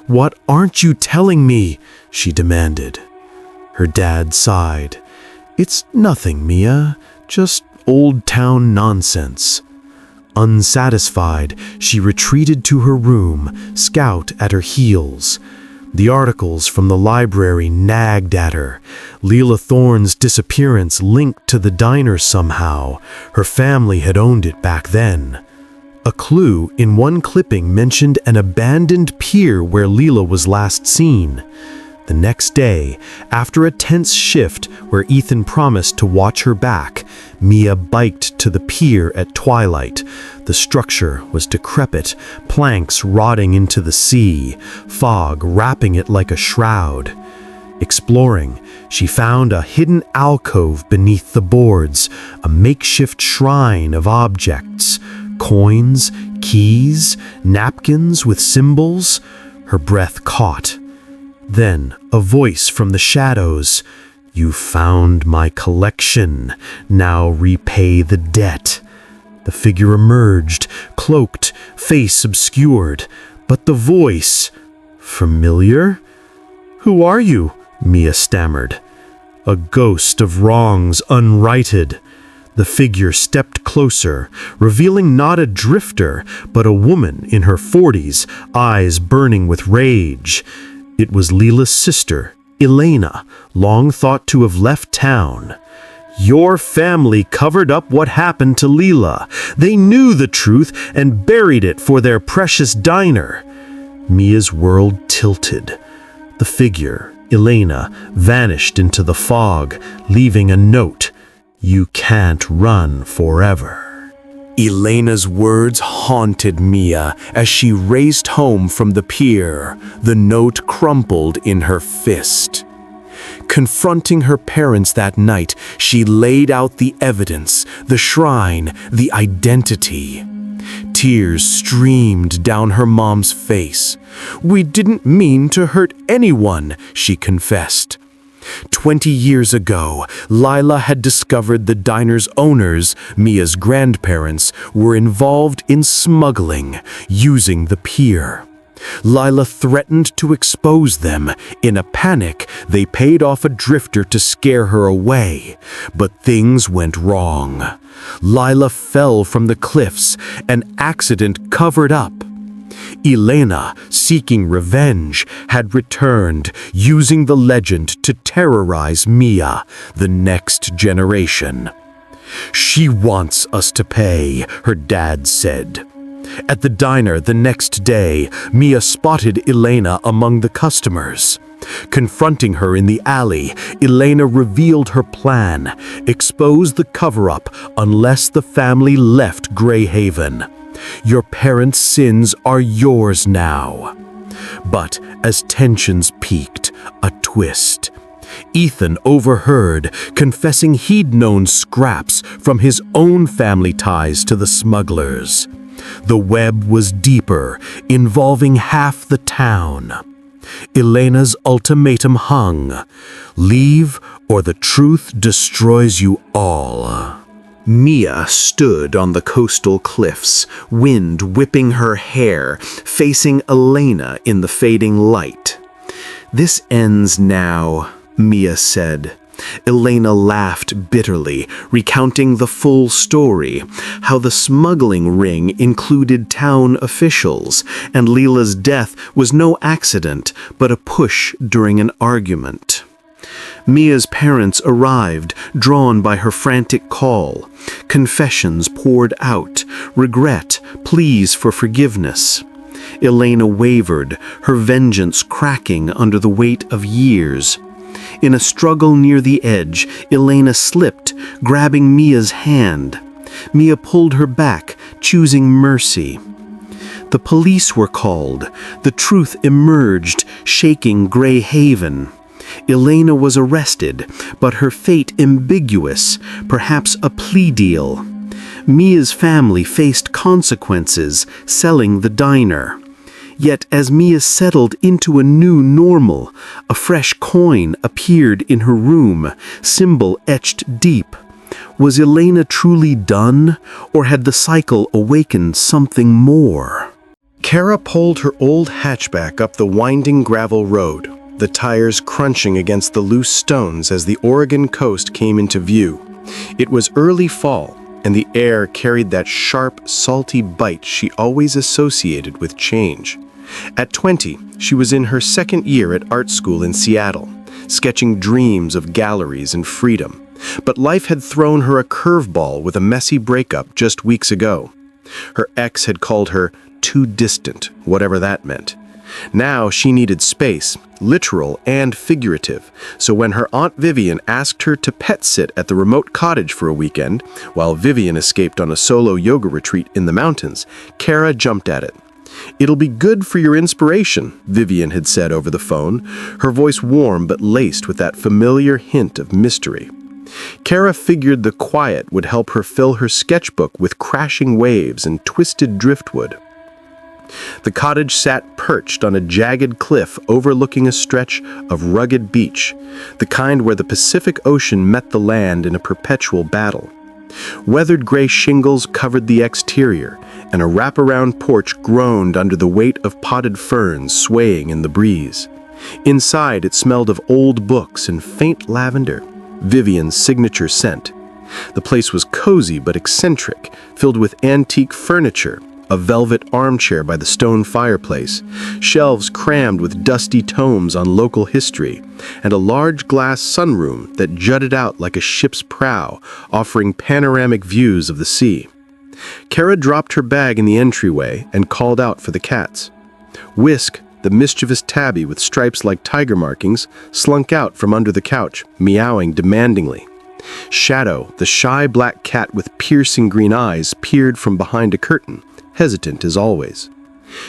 "What aren't you telling me?" she demanded. Her dad sighed. "It's nothing, Mia, just old-town nonsense." Unsatisfied, she retreated to her room, Scout at her heels. The articles from the library nagged at her. Leela Thorne's disappearance linked to the diner somehow. Her family had owned it back then. A clue in one clipping mentioned an abandoned pier where Leela was last seen. The next day, after a tense shift where Ethan promised to watch her back, Mia biked to the pier at twilight. The structure was decrepit, planks rotting into the sea, fog wrapping it like a shroud. Exploring, she found a hidden alcove beneath the boards, a makeshift shrine of objects, coins, keys, napkins with symbols. Her breath caught. Then a voice from the shadows. "You found my collection. Now repay the debt." The figure emerged, cloaked, face obscured. But the voice... familiar? "Who are you?" Mia stammered. "A ghost of wrongs unrighted." The figure stepped closer, revealing not a drifter, but a woman in her 40s, eyes burning with rage. It was Leela's sister, Elena, long thought to have left town. "Your family covered up what happened to Leela. They knew the truth and buried it for their precious diner." Mia's world tilted. The figure, Elena, vanished into the fog, leaving a note. "You can't run forever." Elena's words haunted Mia as she raced home from the pier, the note crumpled in her fist. Confronting her parents that night, she laid out the evidence, the shrine, the identity. Tears streamed down her mom's face. "We didn't mean to hurt anyone," she confessed. 20 years ago, Lila had discovered the diner's owners, Mia's grandparents, were involved in smuggling, using the pier. Lila threatened to expose them. In a panic, they paid off a drifter to scare her away. But things went wrong. Lila fell from the cliffs, an accident covered up. Elena, seeking revenge, had returned, using the legend to terrorize Mia, the next generation. "She wants us to pay," her dad said. At the diner the next day, Mia spotted Elena among the customers. Confronting her in the alley, Elena revealed her plan: expose the cover-up unless the family left Greyhaven. "Your parents' sins are yours now." But as tensions peaked, a twist. Ethan overheard, confessing he'd known scraps from his own family ties to the smugglers. The web was deeper, involving half the town. Elena's ultimatum hung: leave or the truth destroys you all. Mia stood on the coastal cliffs, wind whipping her hair, facing Elena in the fading light. "This ends now," Mia said. Elena laughed bitterly, recounting the full story, how the smuggling ring included town officials, and Leela's death was no accident, but a push during an argument. Mia's parents arrived, drawn by her frantic call. Confessions poured out, regret, pleas for forgiveness. Elena wavered, her vengeance cracking under the weight of years. In a struggle near the edge, Elena slipped, grabbing Mia's hand. Mia pulled her back, choosing mercy. The police were called. The truth emerged, shaking Greyhaven. Elena was arrested, but her fate ambiguous, perhaps a plea deal. Mia's family faced consequences, selling the diner. Yet as Mia settled into a new normal, a fresh coin appeared in her room, symbol etched deep. Was Elena truly done, or had the cycle awakened something more? Kara pulled her old hatchback up the winding gravel road, the tires crunching against the loose stones as the Oregon coast came into view. It was early fall, and the air carried that sharp, salty bite she always associated with change. At 20, she was in her second year at art school in Seattle, sketching dreams of galleries and freedom. But life had thrown her a curveball with a messy breakup just weeks ago. Her ex had called her too distant, whatever that meant. Now she needed space, literal and figurative, so when her Aunt Vivian asked her to pet sit at the remote cottage for a weekend, while Vivian escaped on a solo yoga retreat in the mountains, Kara jumped at it. "It'll be good for your inspiration," Vivian had said over the phone, her voice warm but laced with that familiar hint of mystery. Kara figured the quiet would help her fill her sketchbook with crashing waves and twisted driftwood. The cottage sat perched on a jagged cliff overlooking a stretch of rugged beach, the kind where the Pacific Ocean met the land in a perpetual battle. Weathered gray shingles covered the exterior, and a wraparound porch groaned under the weight of potted ferns swaying in the breeze. Inside, it smelled of old books and faint lavender, Vivian's signature scent. The place was cozy but eccentric, filled with antique furniture, a velvet armchair by the stone fireplace, shelves crammed with dusty tomes on local history, and a large glass sunroom that jutted out like a ship's prow, offering panoramic views of the sea. Kara dropped her bag in the entryway and called out for the cats. Whisk, the mischievous tabby with stripes like tiger markings, slunk out from under the couch, meowing demandingly. Shadow, the shy black cat with piercing green eyes, peered from behind a curtain, hesitant as always.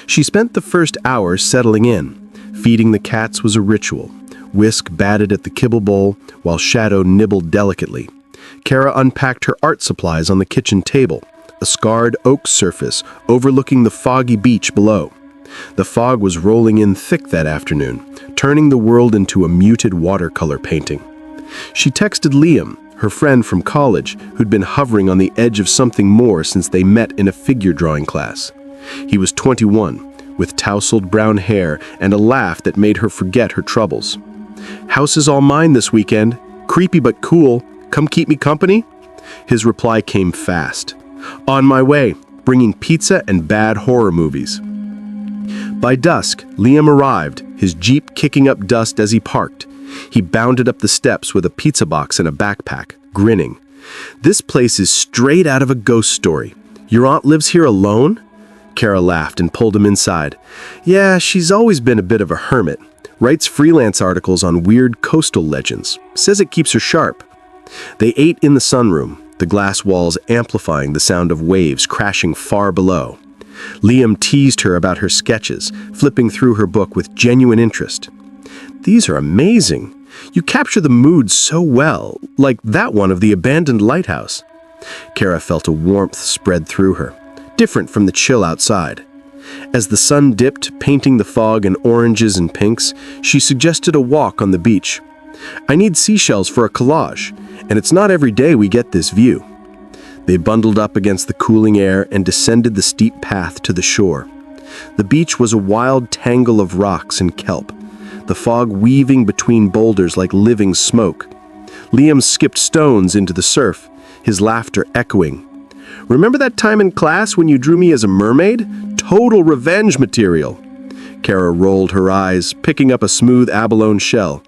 She spent the first hour settling in. Feeding the cats was a ritual. Whisk batted at the kibble bowl, while Shadow nibbled delicately. Kara unpacked her art supplies on the kitchen table, a scarred oak surface overlooking the foggy beach below. The fog was rolling in thick that afternoon, turning the world into a muted watercolor painting. She texted Liam, her friend from college, who'd been hovering on the edge of something more since they met in a figure drawing class. He was 21, with tousled brown hair and a laugh that made her forget her troubles. "House is all mine this weekend. Creepy but cool. Come keep me company?" His reply came fast. "On my way, bringing pizza and bad horror movies." By dusk, Liam arrived, his Jeep kicking up dust as he parked. He bounded up the steps with a pizza box and a backpack, grinning. "This place is straight out of a ghost story. Your aunt lives here alone?" Kara laughed and pulled him inside. "Yeah, she's always been a bit of a hermit. Writes freelance articles on weird coastal legends. Says it keeps her sharp." They ate in the sunroom, the glass walls amplifying the sound of waves crashing far below. Liam teased her about her sketches, flipping through her book with genuine interest. "These are amazing. You capture the mood so well, like that one of the abandoned lighthouse." Kara felt a warmth spread through her, different from the chill outside. As the sun dipped, painting the fog in oranges and pinks, she suggested a walk on the beach. "I need seashells for a collage, and it's not every day we get this view." They bundled up against the cooling air and descended the steep path to the shore. The beach was a wild tangle of rocks and kelp, the fog weaving between boulders like living smoke. Liam skipped stones into the surf, his laughter echoing. "Remember that time in class when you drew me as a mermaid? Total revenge material." Kara rolled her eyes, picking up a smooth abalone shell.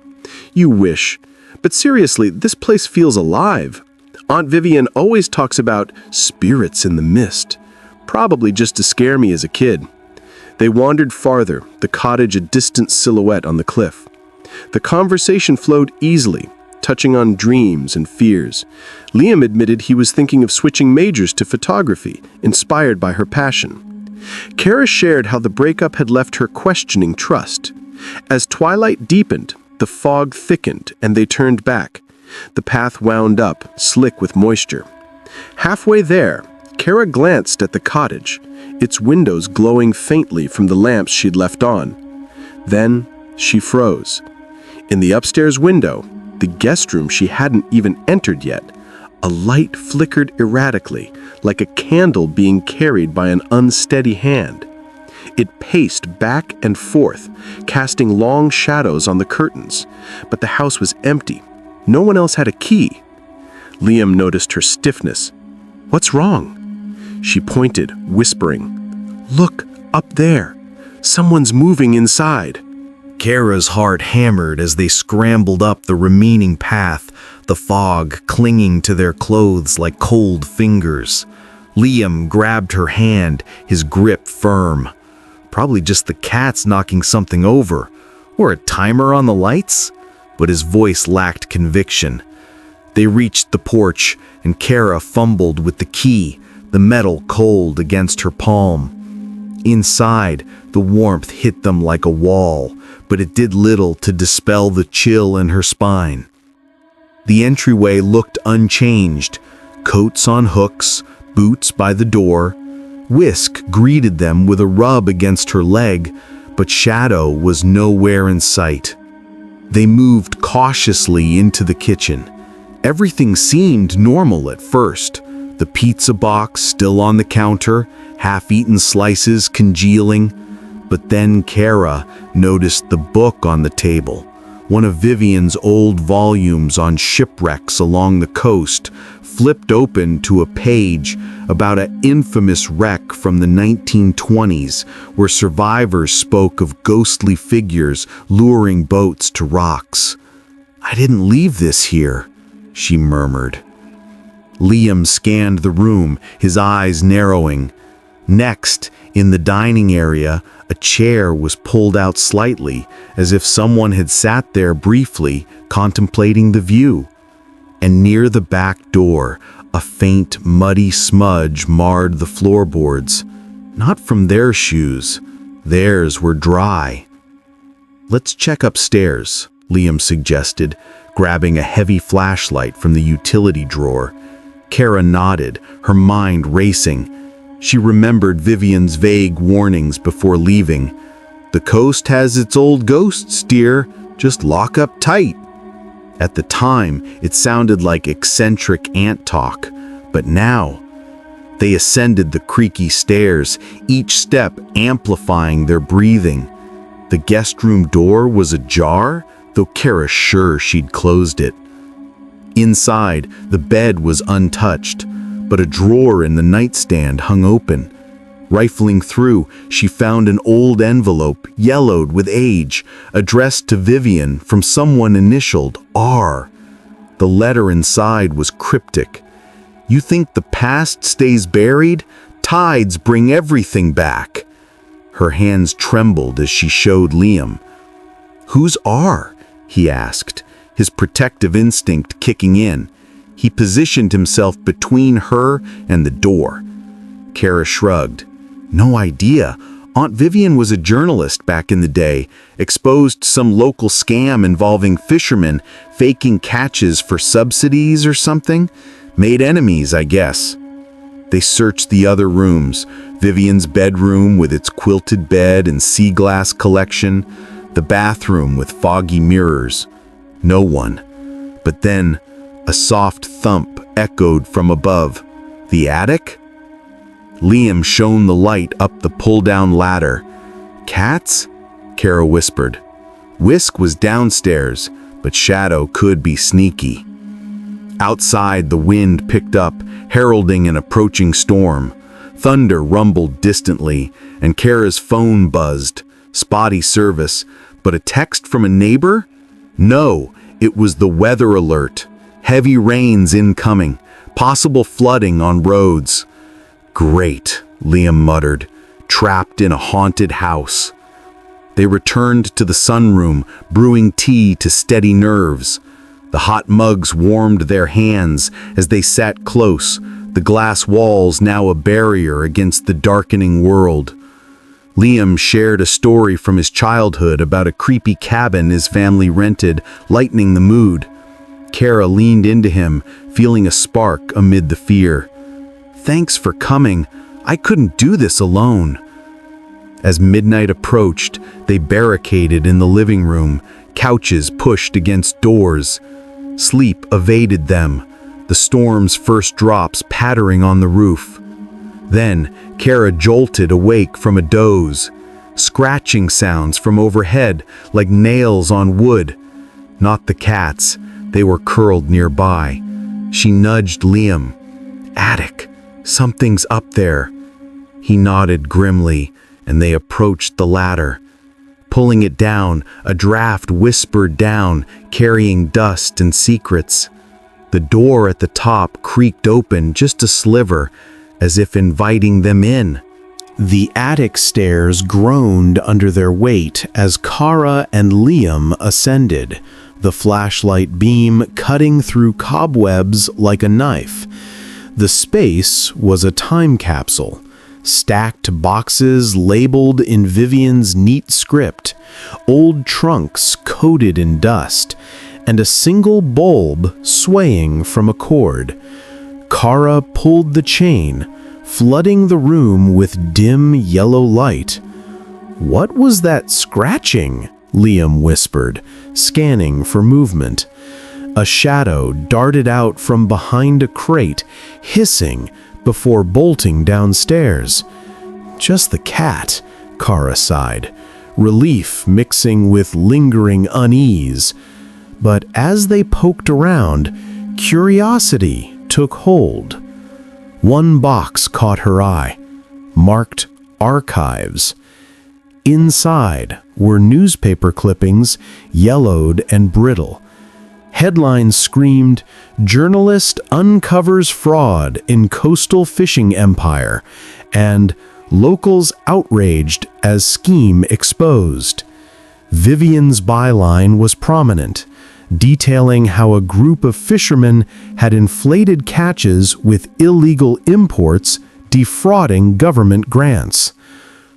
"You wish. But seriously, this place feels alive. Aunt Vivian always talks about spirits in the mist, probably just to scare me as a kid." They wandered farther, the cottage a distant silhouette on the cliff. The conversation flowed easily, touching on dreams and fears. Liam admitted he was thinking of switching majors to photography, inspired by her passion. Kara shared how the breakup had left her questioning trust. As twilight deepened, the fog thickened and they turned back. The path wound up, slick with moisture. Halfway there, Kara glanced at the cottage, its windows glowing faintly from the lamps she'd left on. Then she froze. In the upstairs window, the guest room she hadn't even entered yet, a light flickered erratically, like a candle being carried by an unsteady hand. It paced back and forth, casting long shadows on the curtains, but the house was empty. No one else had a key. Liam noticed her stiffness. "What's wrong?" She pointed, whispering, "Look, up there. Someone's moving inside." Kara's heart hammered as they scrambled up the remaining path, the fog clinging to their clothes like cold fingers. Liam grabbed her hand, his grip firm. Probably just the cats knocking something over. Or a timer on the lights? But his voice lacked conviction. They reached the porch, and Kara fumbled with the key, the metal cold against her palm. Inside, the warmth hit them like a wall, but it did little to dispel the chill in her spine. The entryway looked unchanged, coats on hooks, boots by the door. Whisk greeted them with a rub against her leg, but Shadow was nowhere in sight. They moved cautiously into the kitchen. Everything seemed normal at first. The pizza box still on the counter, half-eaten slices congealing. But then Kara noticed the book on the table, one of Vivian's old volumes on shipwrecks along the coast, flipped open to a page about an infamous wreck from the 1920s where survivors spoke of ghostly figures luring boats to rocks. "I didn't leave this here," she murmured. Liam scanned the room, his eyes narrowing. Next, in the dining area, a chair was pulled out slightly, as if someone had sat there briefly, contemplating the view. And near the back door, a faint, muddy smudge marred the floorboards. Not from their shoes. Theirs were dry. "Let's check upstairs," Liam suggested, grabbing a heavy flashlight from the utility drawer. Kara nodded, her mind racing. She remembered Vivian's vague warnings before leaving. "The coast has its old ghosts, dear. Just lock up tight." At the time, it sounded like eccentric ant talk, but now they ascended the creaky stairs, each step amplifying their breathing. The guest room door was ajar, though Kara's sure she'd closed it. Inside, the bed was untouched, but a drawer in the nightstand hung open. Rifling through, she found an old envelope, yellowed with age, addressed to Vivian from someone initialed R. The letter inside was cryptic. "You think the past stays buried? Tides bring everything back." Her hands trembled as she showed Liam. "Who's R?" he asked, his protective instinct kicking in. He positioned himself between her and the door. Kara shrugged. "No idea. Aunt Vivian was a journalist back in the day, exposed some local scam involving fishermen faking catches for subsidies or something. Made enemies, I guess." They searched the other rooms, Vivian's bedroom with its quilted bed and sea glass collection, the bathroom with foggy mirrors. No one. But then, a soft thump echoed from above. The attic? Liam shone the light up the pull-down ladder. "Cats?" Kara whispered. Whisk was downstairs, but Shadow could be sneaky. Outside, the wind picked up, heralding an approaching storm. Thunder rumbled distantly, and Kara's phone buzzed. Spotty service, but a text from a neighbor? No, it was the weather alert. Heavy rains incoming, possible flooding on roads. "Great," Liam muttered, trapped in a haunted house. They returned to the sunroom, brewing tea to steady nerves. The hot mugs warmed their hands as they sat close, the glass walls now a barrier against the darkening world. Liam shared a story from his childhood about a creepy cabin his family rented, lightening the mood. Kara leaned into him, feeling a spark amid the fear. "Thanks for coming. I couldn't do this alone." As midnight approached, they barricaded in the living room, couches pushed against doors. Sleep evaded them, the storm's first drops pattering on the roof. Then, Kara jolted awake from a doze. Scratching sounds from overhead, like nails on wood. Not the cats, they were curled nearby. She nudged Liam. "Attic. Something's up there." He nodded grimly, and they approached the ladder. Pulling it down, a draft whispered down, carrying dust and secrets. The door at the top creaked open just a sliver, as if inviting them in. The attic stairs groaned under their weight as Kara and Liam ascended, the flashlight beam cutting through cobwebs like a knife. The space was a time capsule, stacked boxes labeled in Vivian's neat script, old trunks coated in dust, and a single bulb swaying from a cord. Kara pulled the chain, flooding the room with dim yellow light. "What was that scratching?" Liam whispered, scanning for movement. A shadow darted out from behind a crate, hissing before bolting downstairs. "Just the cat," Kara sighed, relief mixing with lingering unease. But as they poked around, curiosity took hold. One box caught her eye, marked Archives. Inside were newspaper clippings, yellowed and brittle. Headlines screamed, "Journalist uncovers fraud in coastal fishing empire," and "Locals outraged as scheme exposed." Vivian's byline was prominent, detailing how a group of fishermen had inflated catches with illegal imports, defrauding government grants.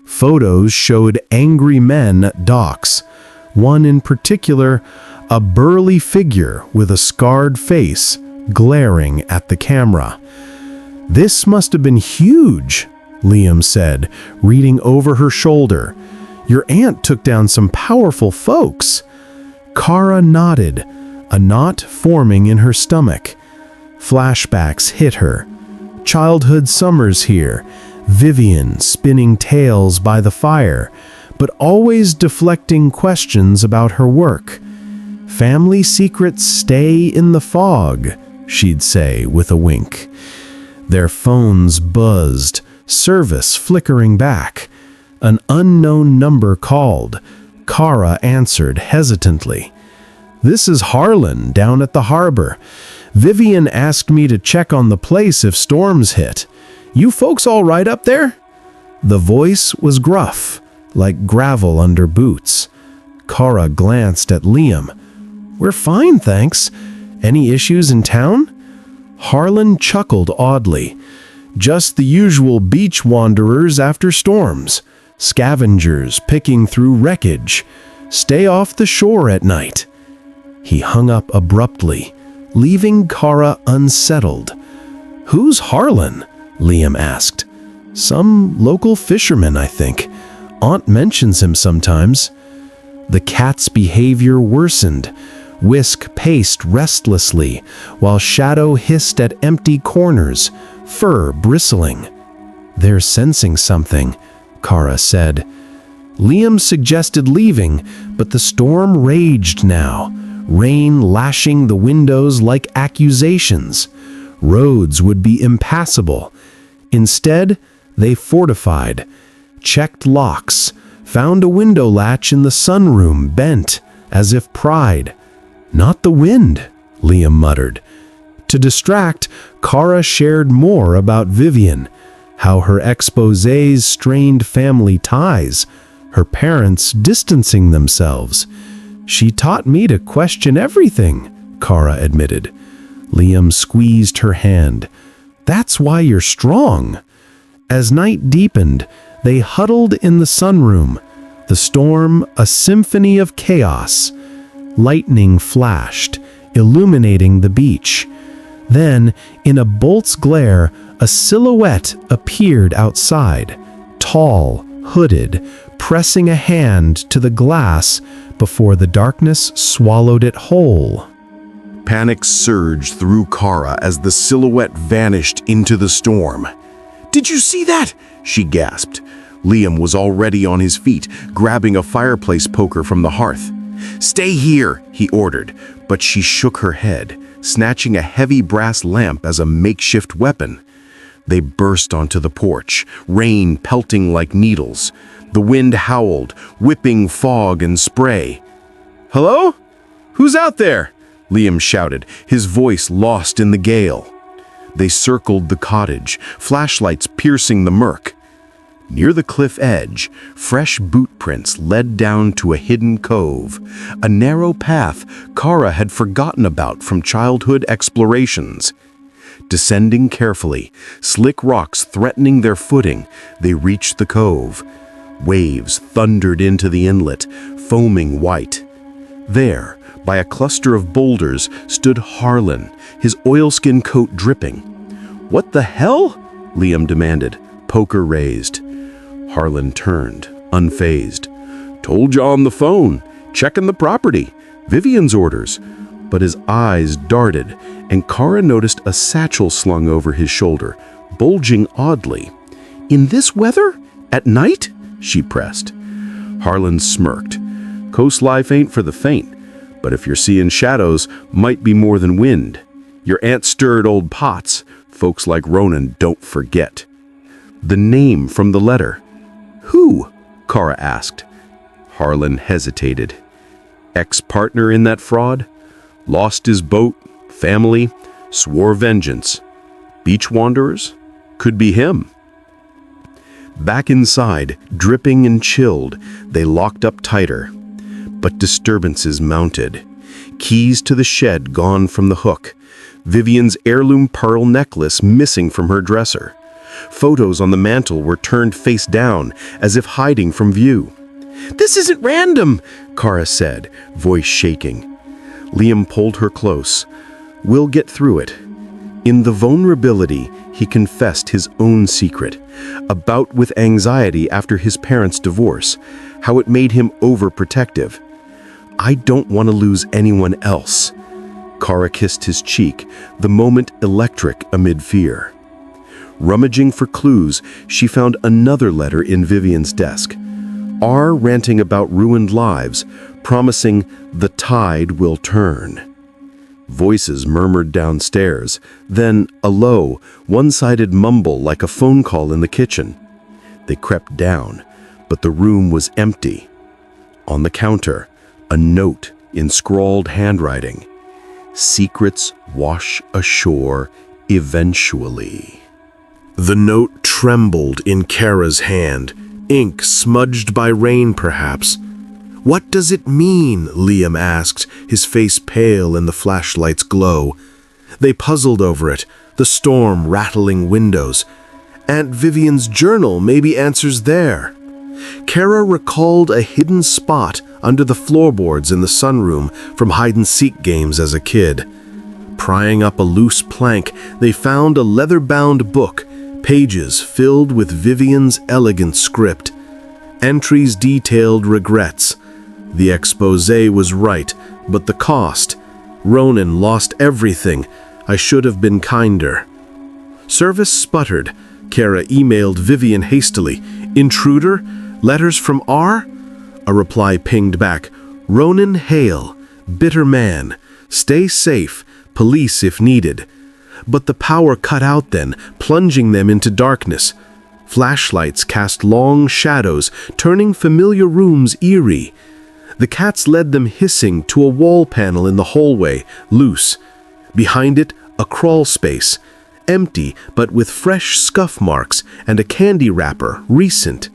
Photos showed angry men at docks, one in particular, a burly figure with a scarred face, glaring at the camera. "This must have been huge," Liam said, reading over her shoulder. "Your aunt took down some powerful folks." Kara nodded, a knot forming in her stomach. Flashbacks hit her. Childhood summers here, Vivian spinning tales by the fire, but always deflecting questions about her work. "Family secrets stay in the fog," she'd say with a wink. Their phones buzzed, service flickering back. An unknown number called. Kara answered hesitantly. "This is Harlan down at the harbor. Vivian asked me to check on the place if storms hit. You folks all right up there?" The voice was gruff, like gravel under boots. Kara glanced at Liam. "We're fine, thanks. Any issues in town?" Harlan chuckled oddly. "Just the usual beach wanderers after storms. Scavengers picking through wreckage. Stay off the shore at night." He hung up abruptly, leaving Kara unsettled. "Who's Harlan?" Liam asked. "Some local fisherman, I think. Aunt mentions him sometimes." The cat's behavior worsened. Whisk paced restlessly, while Shadow hissed at empty corners, fur bristling. "They're sensing something," Kara said. Liam suggested leaving, but the storm raged now, rain lashing the windows like accusations. Roads would be impassable. Instead, they fortified, checked locks, found a window latch in the sunroom bent, as if pried. "Not the wind," Liam muttered. To distract, Kara shared more about Vivian, how her exposés strained family ties, her parents distancing themselves. "She taught me to question everything," Kara admitted. Liam squeezed her hand. "That's why you're strong." As night deepened, they huddled in the sunroom, the storm a symphony of chaos. Lightning flashed, illuminating the beach. Then, in a bolt's glare, a silhouette appeared outside, tall, hooded, pressing a hand to the glass before the darkness swallowed it whole. Panic surged through Kara as the silhouette vanished into the storm. "Did you see that?" she gasped. Liam was already on his feet, grabbing a fireplace poker from the hearth. "Stay here," he ordered, but she shook her head, snatching a heavy brass lamp as a makeshift weapon. They burst onto the porch, rain pelting like needles. The wind howled, whipping fog and spray. "Hello? Who's out there?" Liam shouted, his voice lost in the gale. They circled the cottage, flashlights piercing the murk. Near the cliff edge, fresh boot prints led down to a hidden cove, a narrow path Kara had forgotten about from childhood explorations. Descending carefully, slick rocks threatening their footing, they reached the cove. Waves thundered into the inlet, foaming white. There, by a cluster of boulders, stood Harlan, his oilskin coat dripping. "What the hell?" Liam demanded, poker raised. Harlan turned, unfazed. "Told you on the phone. Checking the property. Vivian's orders." But his eyes darted, and Kara noticed a satchel slung over his shoulder, bulging oddly. "In this weather? At night?" she pressed. Harlan smirked. "Coast life ain't for the faint, but if you're seeing shadows, might be more than wind. Your aunt stirred old pots. Folks like Ronan don't forget." The name from the letter. "Who?" Kara asked. Harlan hesitated. Ex-partner in that fraud? Lost his boat, family, swore vengeance. Beach wanderers? Could be him. Back inside, dripping and chilled, they locked up tighter. But disturbances mounted. Keys to the shed gone from the hook. Vivian's heirloom pearl necklace missing from her dresser. Photos on the mantel were turned face down, as if hiding from view. "This isn't random," Kara said, voice shaking. Liam pulled her close. "We'll get through it." In the vulnerability, he confessed his own secret, a bout with anxiety after his parents' divorce, how it made him overprotective. "I don't want to lose anyone else." Kara kissed his cheek, the moment electric amid fear. Rummaging for clues, she found another letter in Vivian's desk. R ranting about ruined lives, promising the tide will turn. Voices murmured downstairs, then a low, one-sided mumble like a phone call in the kitchen. They crept down, but the room was empty. On the counter, a note in scrawled handwriting. "Secrets wash ashore eventually." The note trembled in Kara's hand, ink smudged by rain perhaps. "What does it mean?" Liam asked, his face pale in the flashlight's glow. They puzzled over it, the storm rattling windows. Aunt Vivian's journal maybe answers there. Kara recalled a hidden spot under the floorboards in the sunroom from hide-and-seek games as a kid. Prying up a loose plank, they found a leather-bound book, pages filled with Vivian's elegant script. Entries detailed regrets. The exposé was right, but the cost. Ronan lost everything. I should have been kinder. Service sputtered. Kara emailed Vivian hastily. "Intruder? Letters from R?" A reply pinged back. "Ronan Hale. Bitter man. Stay safe. Police if needed." But the power cut out then, plunging them into darkness. Flashlights cast long shadows, turning familiar rooms eerie. The cats led them hissing to a wall panel in the hallway, loose. Behind it, a crawl space. Empty, but with fresh scuff marks and a candy wrapper, recent.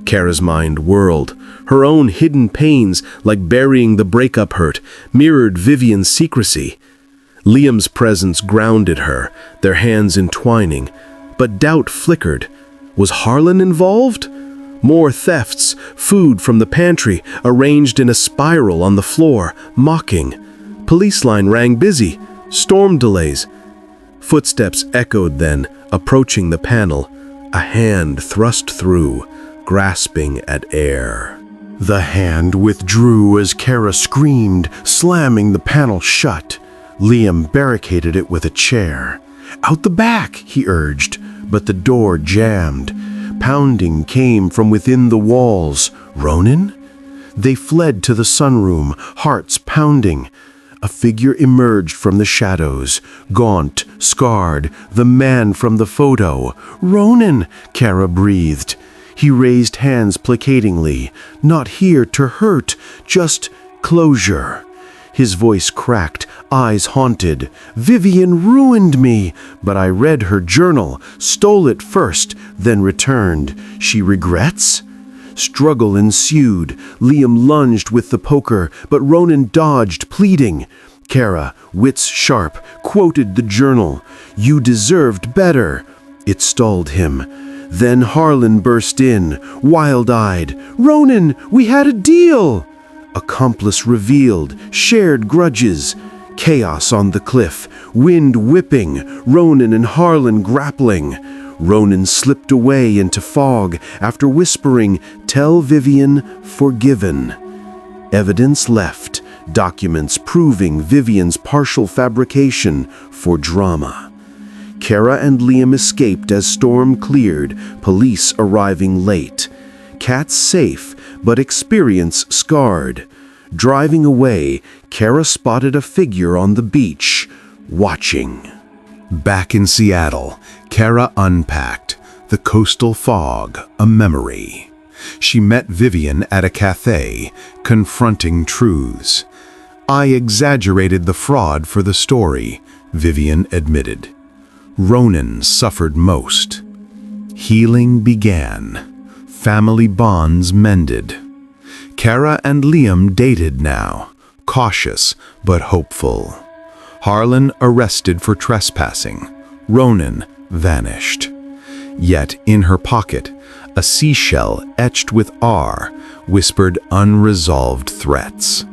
Kara's mind whirled. Her own hidden pains, like burying the breakup hurt, mirrored Vivian's secrecy. Liam's presence grounded her, their hands entwining. But doubt flickered. Was Harlan involved? More thefts, food from the pantry, arranged in a spiral on the floor, mocking. Police line rang busy. Storm delays. Footsteps echoed then, approaching the panel. A hand thrust through, grasping at air. The hand withdrew as Kara screamed, slamming the panel shut. Liam barricaded it with a chair. "Out the back," he urged, but the door jammed. Pounding came from within the walls. Ronan? They fled to the sunroom, hearts pounding. A figure emerged from the shadows, gaunt, scarred, the man from the photo. "Ronan," Kara breathed. He raised hands placatingly. "Not here to hurt, just closure." His voice cracked, eyes haunted. Vivian ruined me, but I read her journal, stole it first, then returned. She regrets? Struggle ensued. Liam lunged with the poker, but Ronan dodged, pleading. Kara, wits sharp, quoted the journal. You deserved better. It stalled him. Then Harlan burst in, wild-eyed. Ronan, we had a deal! Accomplice revealed, shared grudges. Chaos on the cliff, wind whipping, Ronan and Harlan grappling. Ronan slipped away into fog after whispering, "Tell Vivian, forgiven." Evidence left, documents proving Vivian's partial fabrication for drama. Kara and Liam escaped as storm cleared, police arriving late. Kat safe, but experience scarred. Driving away, Kara spotted a figure on the beach, watching. Back in Seattle, Kara unpacked, the coastal fog a memory. She met Vivian at a cafe, confronting truths. I exaggerated the fraud for the story, Vivian admitted. Ronan suffered most. Healing began. Family bonds mended. Kara and Liam dated now, cautious but hopeful. Harlan arrested for trespassing. Ronan vanished. Yet in her pocket, a seashell etched with R whispered unresolved threats.